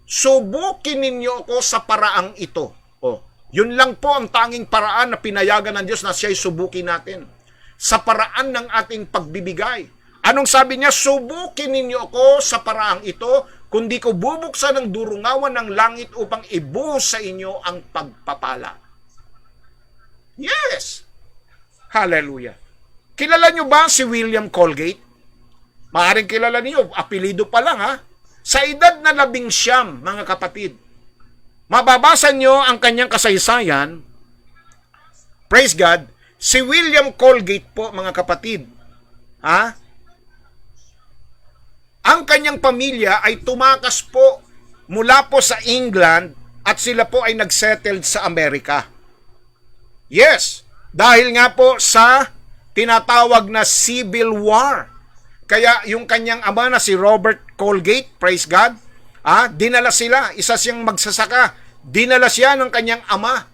Subukin ninyo ako sa paraang ito. O, yun lang po ang tanging paraan na pinayagan ng Diyos na siya'y subukin natin. Sa paraan ng ating pagbibigay. Anong sabi niya? Subukin ninyo ako sa paraang ito, kundi ko bubuksan ang durungawan ng langit upang ibuhos sa inyo ang pagpapala. Yes! Hallelujah! Kilala nyo ba si William Colgate? Maaaring kilala niyo, apelido pa lang ha. Sa edad na 19, mga kapatid, mababasa nyo ang kanyang kasaysayan. Praise God! Si William Colgate po, mga kapatid, ha? Ang kanyang pamilya ay tumakas po mula po sa England at sila po ay nagsettled sa Amerika. Yes, dahil nga po sa tinatawag na Civil War. Kaya yung kanyang ama na si Robert Colgate, praise God, dinala sila, isa siyang magsasaka, dinala siya ng kanyang ama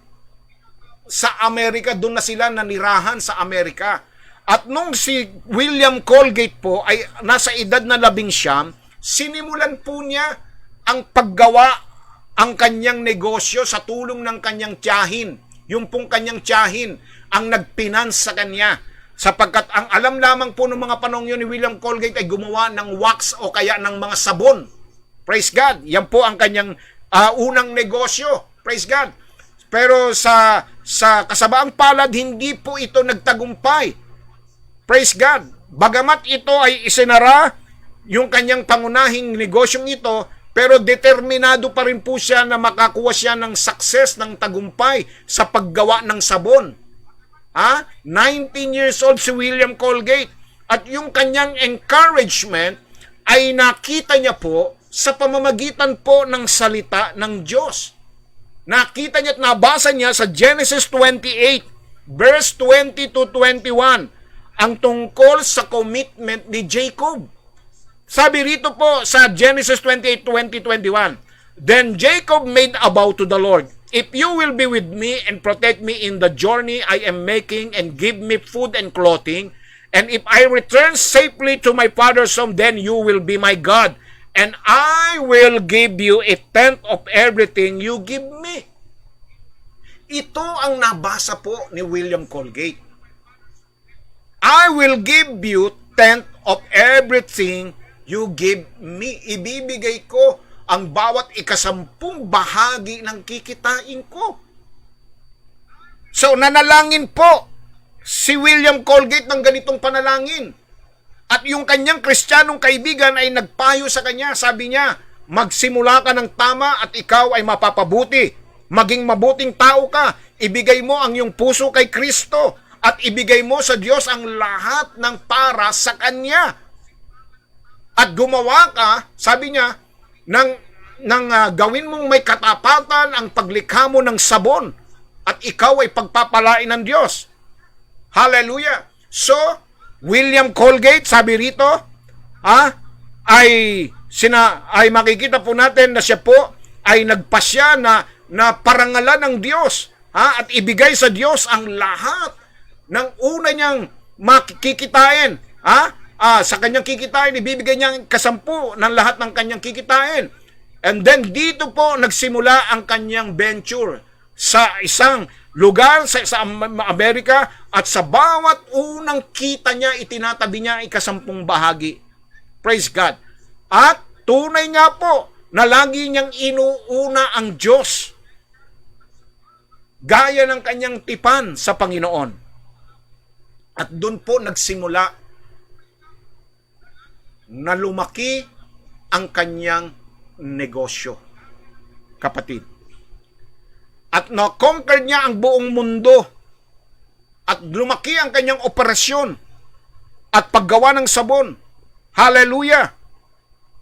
sa Amerika, doon na sila nanirahan sa Amerika. At nung si William Colgate po ay nasa edad na 19, sinimulan po niya ang paggawa ang kanyang negosyo sa tulong ng kanyang tiyahin. Yung pong kanyang tiyahin ang nagpinans sa kanya. Sapagkat ang alam lamang po ng mga panahon yun ni William Colgate ay gumawa ng wax o kaya ng mga sabon. Praise God. Yan po ang kanyang unang negosyo. Praise God. Pero sa kasabaang palad, hindi po ito nagtagumpay. Praise God. Bagamat ito ay isinara, yung kanyang pangunahing negosyong ito, pero determinado pa rin po siya na makakuha siya ng success, ng tagumpay sa paggawa ng sabon. 19 years old si William Colgate. At yung kanyang encouragement ay nakita niya po sa pamamagitan po ng salita ng Diyos. Nakita niya at nabasa niya sa Genesis 28, verse 20 to 21, ang tungkol sa commitment ni Jacob. Sabi rito po sa Genesis 28, 20-21, Then Jacob made a vow to the Lord, If you will be with me and protect me in the journey I am making and give me food and clothing, and if I return safely to my father's home, then you will be my God, and I will give you a tenth of everything you give me. Ito ang nabasa po ni William Colgate. I will give you tenth of everything you give me. Ibibigay ko ang bawat ikasampung bahagi ng kikitain ko. So, nanalangin po si William Colgate ng ganitong panalangin. At yung kanyang kristyanong kaibigan ay nagpayo sa kanya. Sabi niya, magsimula ka ng tama at ikaw ay mapapabuti. Maging mabuting tao ka. Ibigay mo ang iyong puso kay Kristo. At ibigay mo sa Diyos ang lahat ng para sa Kanya. At gumawa ka, sabi niya, ng gawin mong may katapatan ang paglikha mo ng sabon. At ikaw ay pagpapalain ng Diyos. Hallelujah! So, William Colgate, sabi rito, ay makikita po natin na siya po ay nagpasya na parangalan ng Diyos. At ibigay sa Diyos ang lahat ng una niyang makikitain. Sa kanyang kikitain, ibibigay niya kasampu ng lahat ng kanyang kikitain. And then dito po nagsimula ang kanyang venture sa isang lugar sa Amerika, at sa bawat unang kita niya, itinatabi niya ikasampung bahagi. Praise God. At tunay nga po na lagi niyang inuuna ang Diyos, gaya ng kanyang tipan sa Panginoon. At doon po nagsimula na lumaki ang kanyang negosyo, kapatid. At na-conquer niya ang buong mundo. At lumaki ang kanyang operasyon at paggawa ng sabon. Hallelujah!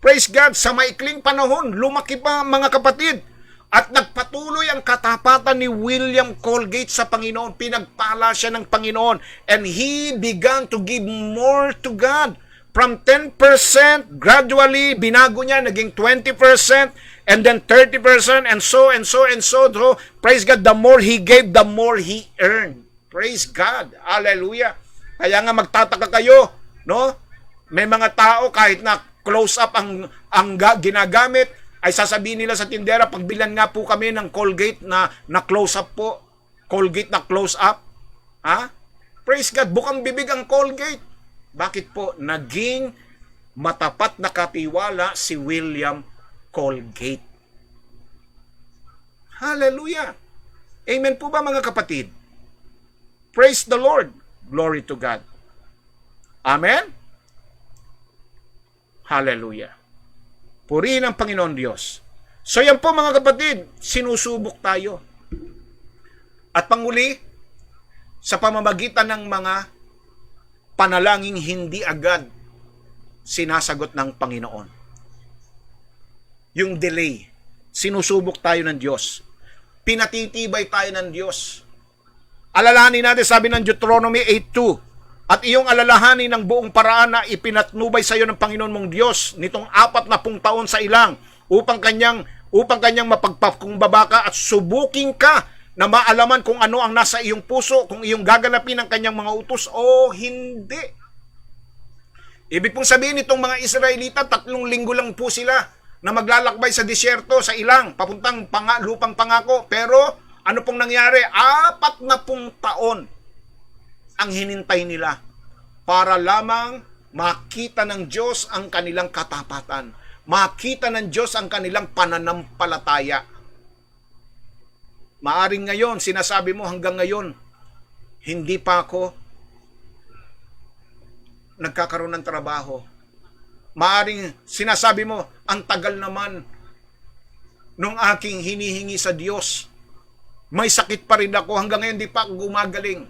Praise God! Sa maikling panahon, lumaki pa, mga kapatid. At nagpatuloy ang katapatan ni William Colgate sa Panginoon. Pinagpala siya ng Panginoon. And he began to give more to God. From 10%, gradually, binago niya, naging 20%, and then 30%, and so, and so, and so. So, praise God, the more he gave, the more he earned. Praise God. Hallelujah. Kaya nga magtataka kayo, no? May mga tao, kahit na close-up ang ginagamit, ay sasabihin nila sa tindera, pagbilan nga po kami ng Colgate na close-up po. Colgate na close-up. Ha? Praise God, bukang bibig ang Colgate. Bakit po? Naging matapat na katiwala si William Colgate. Hallelujah! Amen po ba, mga kapatid? Praise the Lord. Glory to God. Amen? Hallelujah. Purihin ang Panginoon Diyos. So yan po, mga kapatid, sinusubok tayo. At panguli, sa pamamagitan ng mga panalangin hindi agad sinasagot ng Panginoon. Yung delay, sinusubok tayo ng Diyos. Pinatitibay tayo ng Diyos. Alalahanin natin, sabi ng Deuteronomy 8:2, at iyong alalahanin ng buong paraan na ipinatnubay sa iyo ng Panginoon mong Diyos nitong 40 taon sa ilang upang kanyang mapagpakumbaba ka at subuking ka na maalaman kung ano ang nasa iyong puso, kung iyong gaganapin ang kanyang mga utos o hindi. Ibig pong sabihin itong mga Israelita, 3 linggo lang po sila na maglalakbay sa disyerto, sa ilang, papuntang lupang pangako. Pero ano pong nangyari? 40 taon ang hinintay nila para lamang makita ng Diyos ang kanilang katapatan. Makita ng Diyos ang kanilang pananampalataya. Maaring ngayon, sinasabi mo hanggang ngayon, hindi pa ako nagkakaroon ng trabaho. Maaring sinasabi mo, ang tagal naman nung aking hinihingi sa Diyos. May sakit pa rin ako, hanggang ngayon di pa ako gumagaling.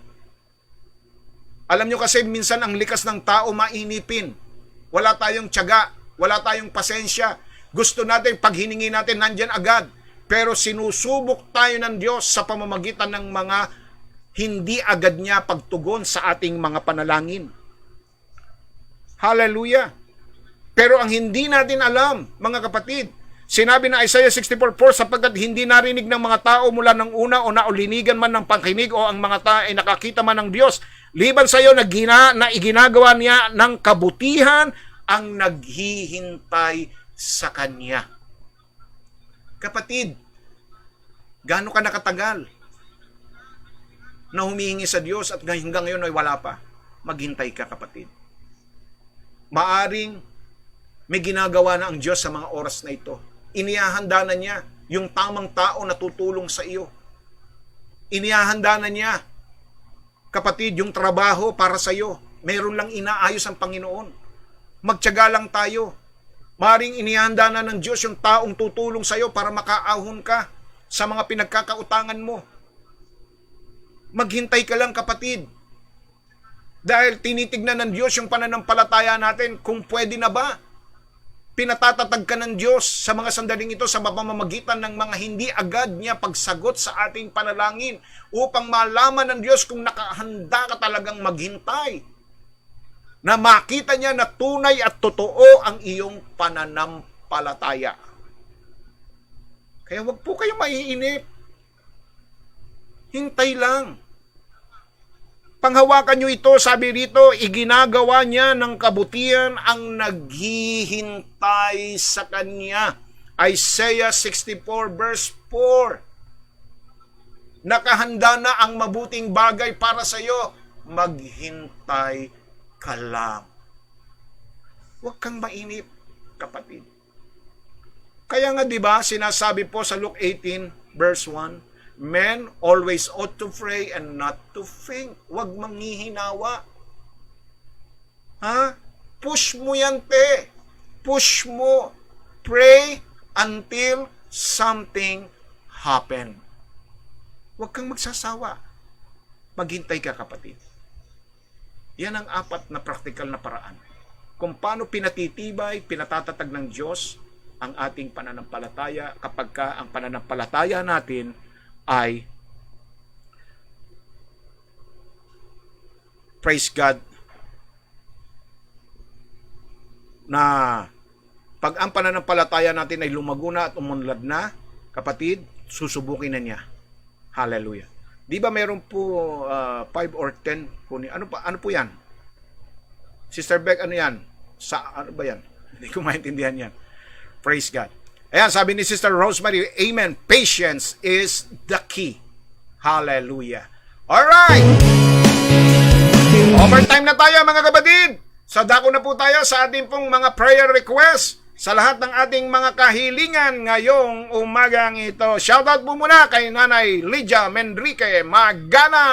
Alam nyo kasi minsan ang likas ng tao mainipin. Wala tayong tiyaga, wala tayong pasensya. Gusto natin, pag hiningi natin, nandyan agad. Pero sinusubok tayo ng Diyos sa pamamagitan ng mga hindi agad niya pagtugon sa ating mga panalangin. Hallelujah! Pero ang hindi natin alam, mga kapatid, sinabi na Isaiah 64:4, sapagkat hindi narinig ng mga tao mula ng una o naulinigan man ng pangkinig o ang mga tao ay nakakita man ng Diyos, liban sa iyo na iginagawa niya ng kabutihan ang naghihintay sa Kanya. Kapatid, gaano ka nakatagal na humihingi sa Diyos at hanggang ngayon ay wala pa? Maghintay ka, kapatid. Maaring may ginagawa na ang Diyos sa mga oras na ito. Inihahanda na niya yung tamang tao na tutulong sa iyo. Inihahanda na niya, kapatid, yung trabaho para sa iyo. Meron lang inaayos ang Panginoon. Magtiyaga lang tayo. Maring inihanda na ng Diyos yung taong tutulong sa iyo para makaahon ka sa mga pinagkakautangan mo. Maghintay ka lang, kapatid. Dahil tinitignan ng Diyos yung pananampalataya natin kung pwede na ba. Pinatatatag ka ng Diyos sa mga sandaling ito sa pamamagitan ng mga hindi agad niya pagsagot sa ating panalangin upang malaman ng Diyos kung nakahanda ka talagang maghintay. Na makita niya na tunay at totoo ang iyong pananampalataya. Kaya wag po kayong maiinip. Hintay lang. Panghawakan nyo ito, sabi rito, iginagawa niya ng kabutihan ang naghihintay sa Kanya. Isaiah 64 verse 4. Nakahanda na ang mabuting bagay para sa iyo. Maghintay ka lang. Huwag kang mainip, kapatid. Kaya nga 'di ba, sinasabi po sa Luke 18 verse 1, men always ought to pray and not to faint. Huwag manghihinawa. Ha? Push mo yan, te. Push mo. Pray until something happen. Huwag kang magsasawa. Maghintay ka, kapatid. Yan ang 4 na praktikal na paraan kung paano pinatitibay, pinatatatag ng Diyos ang ating pananampalataya kapag ka ang pananampalataya natin ay, praise God, na pag ang pananampalataya natin ay lumago na at umunlad na, kapatid, susubukin na niya. Hallelujah. Di ba meron po 5 or 10? Ano po yan? Sister Beck, ano yan? Ano ba yan? Hindi ko maintindihan yan. Praise God. Ayan, sabi ni Sister Rosemary, amen. Patience is the key. Hallelujah. Alright! Overtime na tayo, mga kapatid. Sadako na po tayo sa ating pong mga prayer request sa lahat ng ating mga kahilingan ngayong umagang ito. Shoutout po muna kay Nanay Lydia Menrique Magana.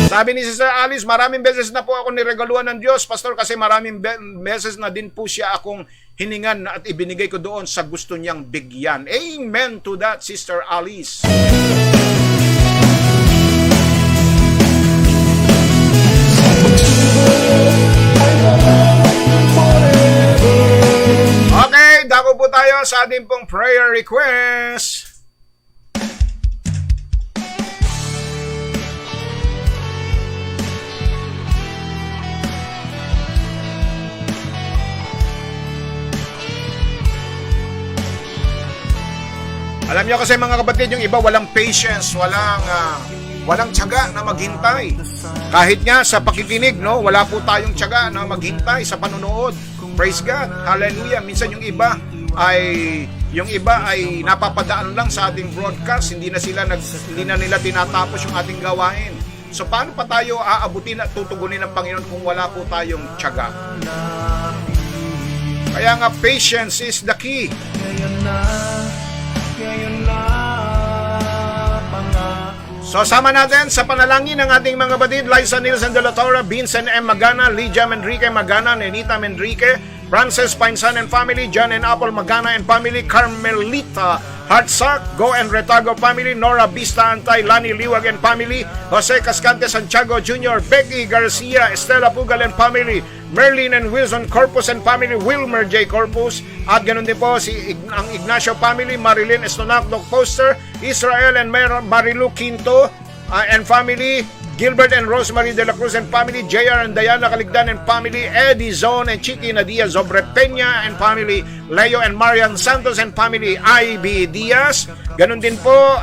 Sabi ni Sister Alice, maraming beses na po ako niregaluhan ng Diyos, Pastor, kasi maraming beses na din po siya akong hiningan at ibinigay ko doon sa gusto niyang bigyan. Amen to that, Sister Alice. Okay, dako po tayo sa ating pong prayer request. Alam niyo kasi mga kapatid, yung iba walang patience, walang tiyaga na maghintay. Kahit nga sa pakikinig, no, wala po tayong tiyaga na maghintay sa panonood. Praise God. Hallelujah. Minsan yung iba ay napapadaan lang sa ating broadcast, hindi na nila tinatapos yung ating gawain. So paano pa tayo aabutin at tutugunin ng Panginoon kung wala po tayong tiyaga? Kaya nga patience is the key. So sama natin sa panalangin ng ating mga batid, Liza Nilsen de la Torre, Vincent M. Magana, Lydia Menrique Magana, Nenita Menrique, Frances Pinsan and family, John and Apple Magana and family, Carmelita Hartsack, Go and Retago family, Nora Vista Antay, Lani Liwag and family, Jose Cascante Santiago Jr., Becky Garcia, Estela Pugal and family, Merlin and Wilson Corpus and family, Wilmer J. Corpus, at ganun din po ang Ignacio family, Marilyn Estonac, Doc Poster, Israel and Marilu Quinto and family, Gilbert and Rosemary de la Cruz and family, JR and Diana Caligdan and family, Eddie Zone and Chiqui Nadia Zobre Peña and family, Leo and Marian Santos and family, IB Diaz. Ganun din po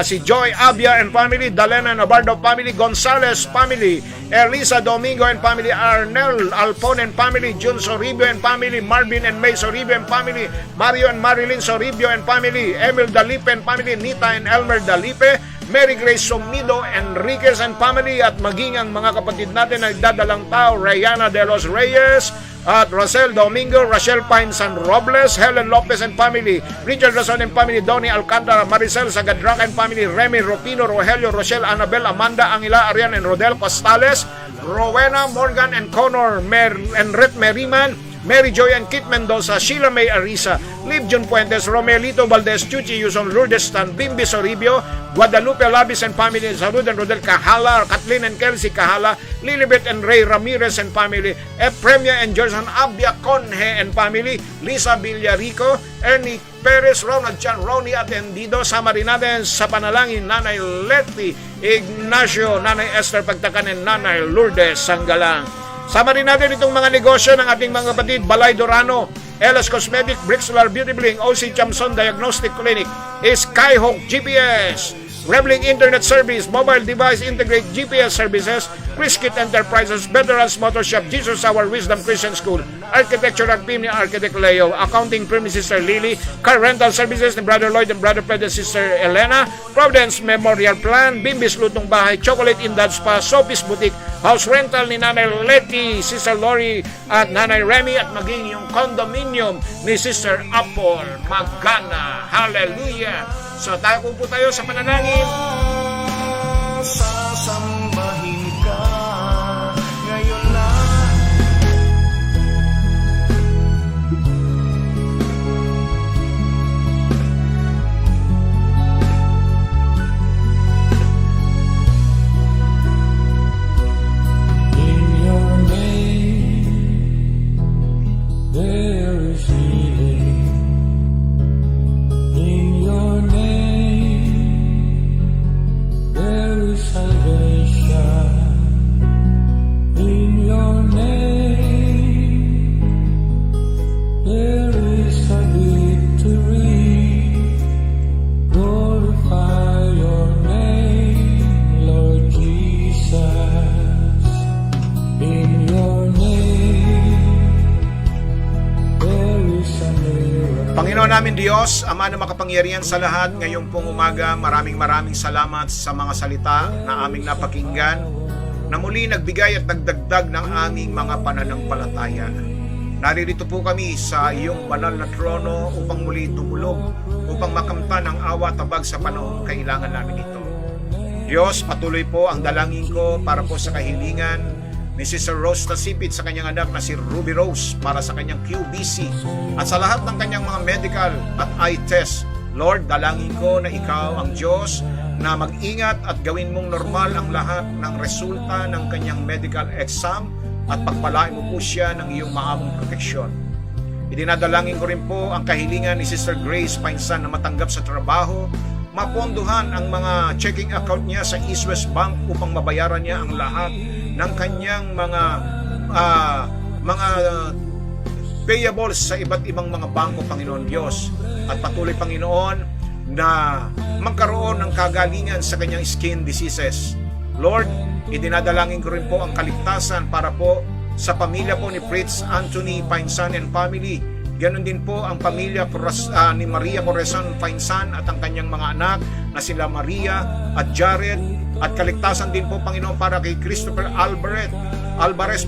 si Joy Abia and family, Dalena Navardo family, Gonzales family, Elisa Domingo and family, Arnel Alpon and family, Jun Soribio and family, Marvin and May Soribio and family, Mario and Marilyn Soribio and family, Emil Dalipe and family, Nita and Elmer Dalipe, Mary Grace Somido, Enriquez and family, at maging ang mga kapatid natin na nagdadalang tao, Rayana de los Reyes, at Rosel Domingo, Rachel Pine San Robles, Helen Lopez and family, Richard Rason and family, Donnie Alcantara, Maricel Sagadrac and family, Remy Rupino, Rogelio, Rochelle, Annabel, Amanda, Angela, Arian and Rodel Costales, Rowena, Morgan and Connor, Enret Meriman, Mary Joy and Kit Mendoza, Sheila May Arisa, Liv John Puentes, Romelito Valdez, Chuchi Yuson, Lourdes Tan, Bimbi Soribio, Guadalupe Labis and family, Salud and Rodel Cahala, Kathleen and Kelsey Cahala, Lilibet and Ray Ramirez and family, Epremia and Gerson Abia Conje and family, Lisa Villarico, Ernie Perez, Ronald Chan, Ronnie Atendido. Sama rin natin sa panalangin Nanay Letty Ignacio, Nanay Esther Pagtakan and Nanay Lourdes Sanggalang. Sama rin natin itong mga negosyo ng ating mga kapatid, Balay Dorano, LS Cosmetic, Brixlar Beauty Bling, OC Chamson Diagnostic Clinic, Skyhawk GPS, Rebling Internet Service, Mobile Device Integrate GPS Services, Criskit Enterprises, Veterans Motor Shop, Jesus Our Wisdom Christian School, Architecture at PIM ni Architect Leo, Accounting Firm ni Sister Lily, Car Rental Services ni Brother Lloyd and Brother Fred and Sister Elena, Providence Memorial Plan, Bimbis Lutong Bahay, Chocolate Indad Spa, Sophie's Boutique, House Rental ni Nanay Letty, Sister Lori at Nanay Remy, at maging yung condominium ni Sister Apple Magana. Hallelujah! So tayo po tayo sa panalangin. Sasambahin ka ngayon na. In your name, there is healing. In your name, there is salvation. In your name, there is a victory. Glorify your name, Lord Jesus. In your name, there is a miracle. Panginoon namin Diyos, Ama na makapangyarihan sa lahat, ngayong pong umaga, maraming salamat sa mga salita na aming napakinggan, na muli nagbigay at nagdagdag ng aming mga pananampalataya. Naririto po kami sa iyong banal na trono upang muli tumulog, upang makamtan ang awa tabag sa panahong kailangan namin ito. Diyos, patuloy po ang dalangin ko para po sa kahilingan ni Sister Rose Tasipit sa kanyang anak na si Ruby Rose para sa kanyang QBC at sa lahat ng kanyang mga medical at eye test. Lord, dalangin ko na ikaw ang Diyos na mag-ingat at gawin mong normal ang lahat ng resulta ng kanyang medical exam at pagpalain mo po siya ng iyong maamong proteksyon. Idinadalangin ko rin po ang kahilingan ni Sister Grace Painsan na matanggap sa trabaho, mapondohan ang mga checking account niya sa East West Bank upang mabayaran niya ang lahat ng kanyang mga payables sa iba't ibang mga bangko, Panginoon Diyos. At patuloy, Panginoon, na magkaroon ng kagalingan sa kanyang skin diseases. Lord, idinadalangin ko rin po ang kaligtasan para po sa pamilya po ni Prince Anthony Painsan and family. Ganon din po ang pamilya ni Maria Corazon Painsan at ang kanyang mga anak na sila Maria at Jared. At kaligtasan din po, Panginoon, para kay Christopher Alvarez,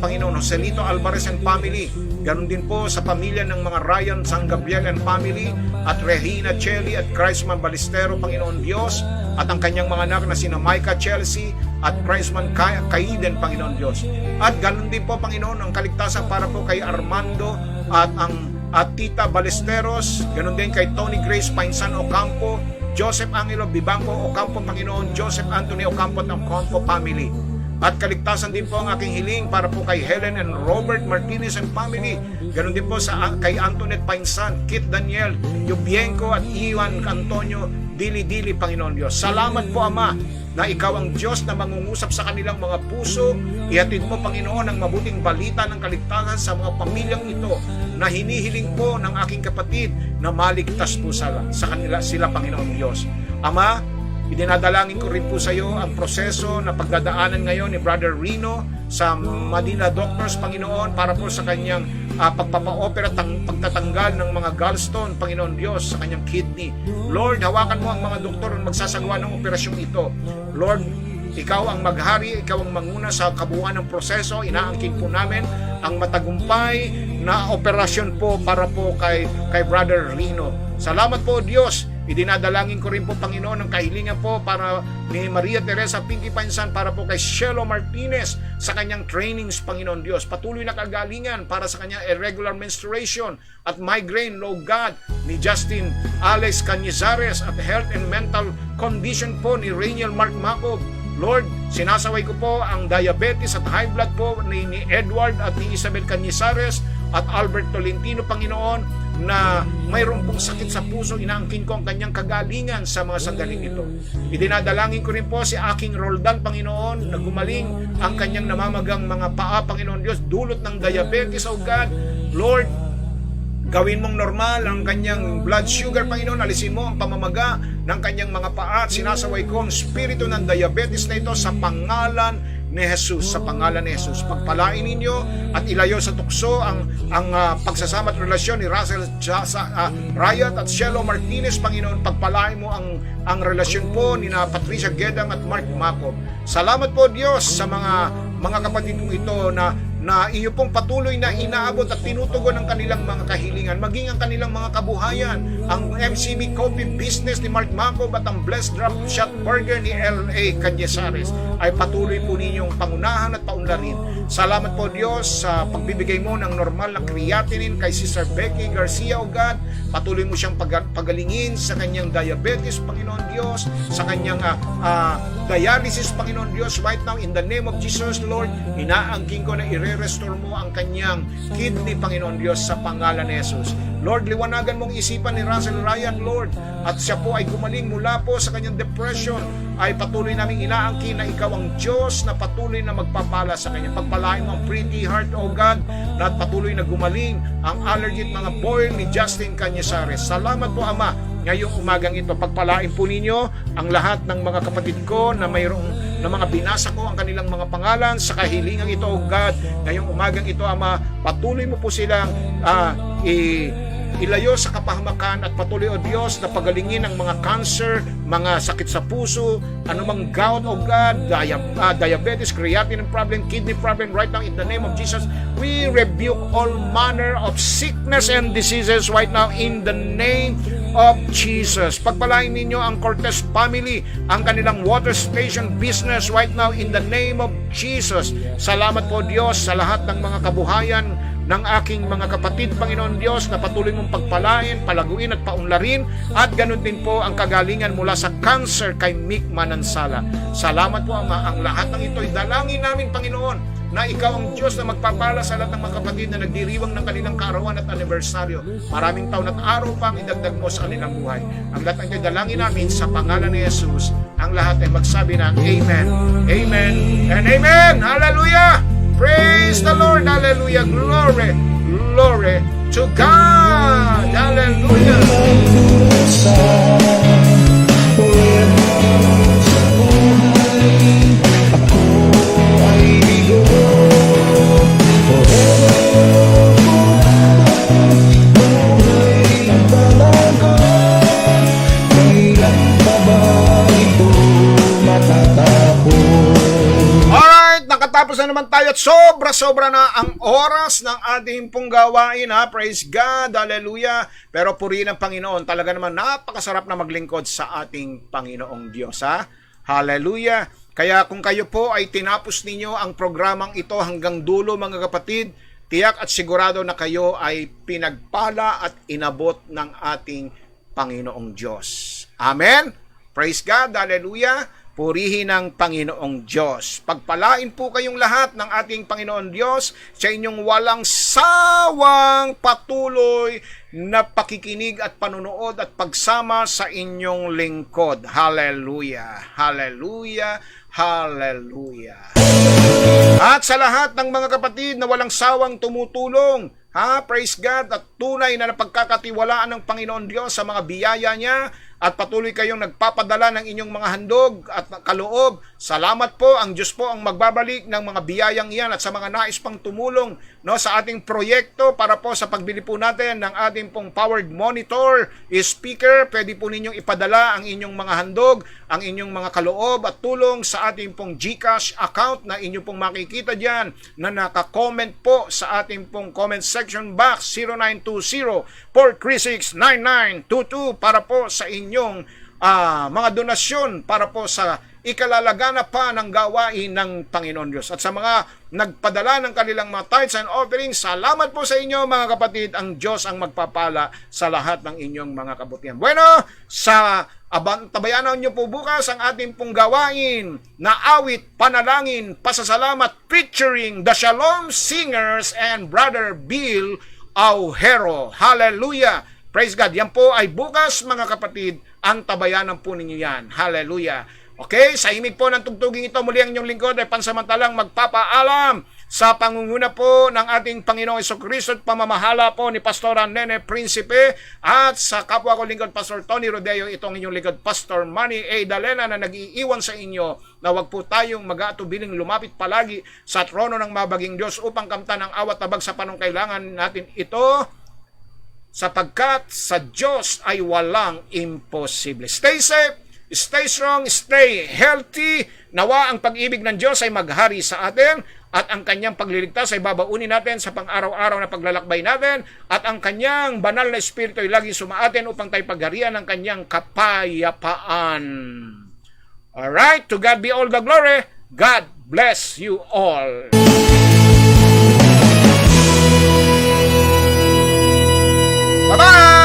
Panginoon, Joselito Alvarez and family. Ganon din po sa pamilya ng mga Ryan San Gabriel and family at Regina Chelly at Christman Balistero, Panginoon Diyos, at ang kanyang mga anak na sina Micah Chelsea at Christman Kaiden, Panginoon Diyos. At ganon din po, Panginoon, ang kaligtasan para po kay Armando at Tita Balesteros, ganon din kay Tony Grace Painsan Ocampo, Joseph Angelo Bibanco Ocampo, Panginoon, Joseph Anthony Ocampo at Ocampo family. At kaligtasan din po ang aking hiling para po kay Helen and Robert Martinez and family. Ganon din po kay Antoinette Painsan, Kit Daniel, Yubienko at Iwan Antonio Dili-Dili, Panginoon Diyos. Salamat po, Ama, na ikaw ang Diyos na mangungusap sa kanilang mga puso. Ihatid mo, Panginoon, ang mabuting balita ng kaligtasan sa mga pamilyang ito na hinihiling po ng aking kapatid na maligtas po sila, Panginoon Diyos. Ama, idinadalangin ko rin po sa iyo ang proseso na pagdadaanan ngayon ni Brother Rino sa Manila Doctors, Panginoon, para po sa kanyang pagpapa-opera, pagtatanggal ng mga gallstone, Panginoon Diyos, sa kanyang kidney. Lord, hawakan mo ang mga doktor na magsasagawa ng operasyong ito. Lord, ikaw ang maghari, ikaw ang manguna sa kabuuan ng proseso. Inaangkin po namin ang matagumpay na operasyon po para po kay Brother Rino. Salamat po, Diyos. Idinadalangin ko rin po, Panginoon, ang kahilingan po para ni Maria Teresa Pinky Painsan para po kay Shelo Martinez sa kanyang trainings, Panginoon Diyos. Patuloy na kagalingan para sa kanyang irregular menstruation at migraine, Lord God, ni Justin Alex Cañizares at health and mental condition po ni Rainiel Mark Macob. Lord, sinasaway ko po ang diabetes at high blood po ni Edward at ni Isabel Cañizares at Albert Tolentino, Panginoon, na mayroon pong sakit sa puso. Inaangkin ko ang kanyang kagalingan sa mga sandaling ito. Idinadalangin ko rin po si aking Roldan, Panginoon, na gumaling ang kanyang namamagang mga paa, Panginoon Diyos, dulot ng diabetes, O God. Lord, Gawin mong normal ang kanyang blood sugar, Panginoon. Alisin mo ang pamamaga ng kanyang mga paa at sinasaway ko ang spirito ng diabetes na ito sa pangalan ni Jesus, sa pangalan ni Jesus. Pagpalain ninyo at ilayo sa tukso ang pagsasama at relasyon ni Russell Riot at Shelo Martinez, Panginoon. Pagpalain mo ang relasyon po ni na Patricia Gedang at Mark Macob. Salamat po, Diyos, sa mga kapatid kong ito na iyo pong patuloy na inaabot at tinutugon ang kanilang mga kahilingan, maging ang kanilang mga kabuhayan. Ang MCB Coffee business ni Mark Macob at ang Blessed Drop Shot Burger ni L.A. Canyesares ay patuloy po ninyong pangunahan at paunlarin. Salamat po, Diyos, sa pagbibigay mo ng normal na creatinine kay Sister Becky Garcia, O God. Patuloy mo siyang pagalingin sa kanyang diabetes, Panginoon Diyos, sa kanyang dialysis, Panginoon Diyos. Right now, in the name of Jesus, Lord, inaangking ko na restore mo ang kanyang kidney, Panginoon Diyos, sa pangalan ni Jesus. Lord, liwanagan mong isipan ni Russell Ryan, Lord, at siya po ay gumaling mula po sa kanyang depression. Ay patuloy naming inaangkin na ikaw ang Diyos na patuloy na magpapala sa kanya. Pagpalain mo ang Pretty Heart, O God, na patuloy na gumaling ang allergy at mga boil ni Justin Canyesares. Salamat po, Ama, ngayong umagang ito. Pagpalain po ninyo ang lahat ng mga kapatid ko na mayroong na mga binasa ko ang kanilang mga pangalan sa kahilingan ito, O God. Ngayong umagang ito, Ama, patuloy mo po silang ilayo sa kapahamakan at patuloy, O Diyos, na pagalingin ang mga cancer, mga sakit sa puso, anumang gout, O God, diabetes, creatinine problem, kidney problem. Right now, in the name of Jesus, we rebuke all manner of sickness and diseases right now in the name of Jesus. Pagpalain ninyo ang Cortez family, ang kanilang water station business right now in the name of Jesus. Salamat po, Diyos, sa lahat ng mga kabuhayan ng aking mga kapatid, Panginoon Diyos, na patuloy mong pagpalain, palaguin at paunlarin, at ganun din po ang kagalingan mula sa cancer kay Mick Manansala. Salamat po, Ama. Ang lahat ng ito ay dalangin namin, Panginoon, na ikaw ang Diyos na magpapala sa lahat ng mga kapatid na nagdiriwang ng kanilang kaarawan at anibersaryo. Maraming taon at araw pa ang idagdag mo sa kanilang buhay. Ang lahat ng ito ay dalangin namin sa pangalan ni Jesus. Ang lahat ay magsabi ng Amen, Amen, and Amen. Hallelujah! Praise the Lord! Hallelujah! Glory! Glory to God! Hallelujah! Tapos na naman tayo at sobra-sobra na ang oras ng ating pong gawain, ha? Praise God, hallelujah. Pero purihin ang Panginoon, talaga naman napakasarap na maglingkod sa ating Panginoong Diyos, ha? Hallelujah. Kaya kung kayo po ay tinapos ninyo ang programang ito hanggang dulo, mga kapatid, tiyak at sigurado na kayo ay pinagpala at inabot ng ating Panginoong Diyos. Amen? Praise God, hallelujah. Purihin ang Panginoong Diyos. Pagpalain po kayong lahat ng ating Panginoon Diyos sa inyong walang sawang patuloy na pakikinig at panunood at pagsama sa inyong lingkod. Hallelujah! Hallelujah! Hallelujah! At sa lahat ng mga kapatid na walang sawang tumutulong, praise God, at tunay na napagkakatiwalaan ng Panginoon Diyos sa mga biyaya niya, at patuloy kayong nagpapadala ng inyong mga handog at kaloob. Salamat po, ang Diyos po ang magbabalik ng mga biyayang iyan at sa mga nais pang tumulong sa ating proyekto para po sa pagbili po natin ng ating pong powered monitor, speaker. Pwede po ninyong ipadala ang inyong mga handog, ang inyong mga kaloob at tulong sa ating pong GCash account na inyong pong makikita dyan na naka-comment po sa ating pong comment section box 0920-436-9922 para po sa inyong mga donasyon para po sa ikalalagana pa ng gawain ng Panginoon Diyos. At sa mga nagpadala ng kanilang mga tithes and offerings, salamat po sa inyo, mga kapatid. Ang Diyos ang magpapala sa lahat ng inyong mga kabutihan. Bueno, sa tabayanan nyo po bukas ang ating pong gawain na awit, panalangin, pasasalamat featuring the Shalom Singers and Brother Bill Aujero. Hallelujah! Praise God. Yan po ay bukas, mga kapatid, ang tabayanan po ninyo yan. Hallelujah. Okay, sa himig po ng tugtuging ito, muli ang inyong lingkod ay pansamantalang magpapaalam. sa pangunguna po ng ating Panginoong Jesucristo at pamamahala po ni Pastora Nene Principe at sa kapwa ko lingkod Pastor Tony Rodeo, itong inyong lingkod Pastor Manny A. Dalena na nag-iiwan sa inyo na wag po tayong mag-aatubiling lumapit palagi sa trono ng mabaging Diyos upang kamtan ang awat tabag sa panungkailangan natin ito, sapagkat sa Diyos ay walang imposible. Stay safe, stay strong, stay healthy. Nawa ang pag-ibig ng Diyos ay maghari sa atin at ang kanyang pagliligtas ay babaunin natin sa pang-araw-araw na paglalakbay natin at ang kanyang banal na espiritu ay laging sumaatin upang tayo pagharian ng kanyang kapayapaan. Alright, to God be all the glory. God bless you all. Bye-bye!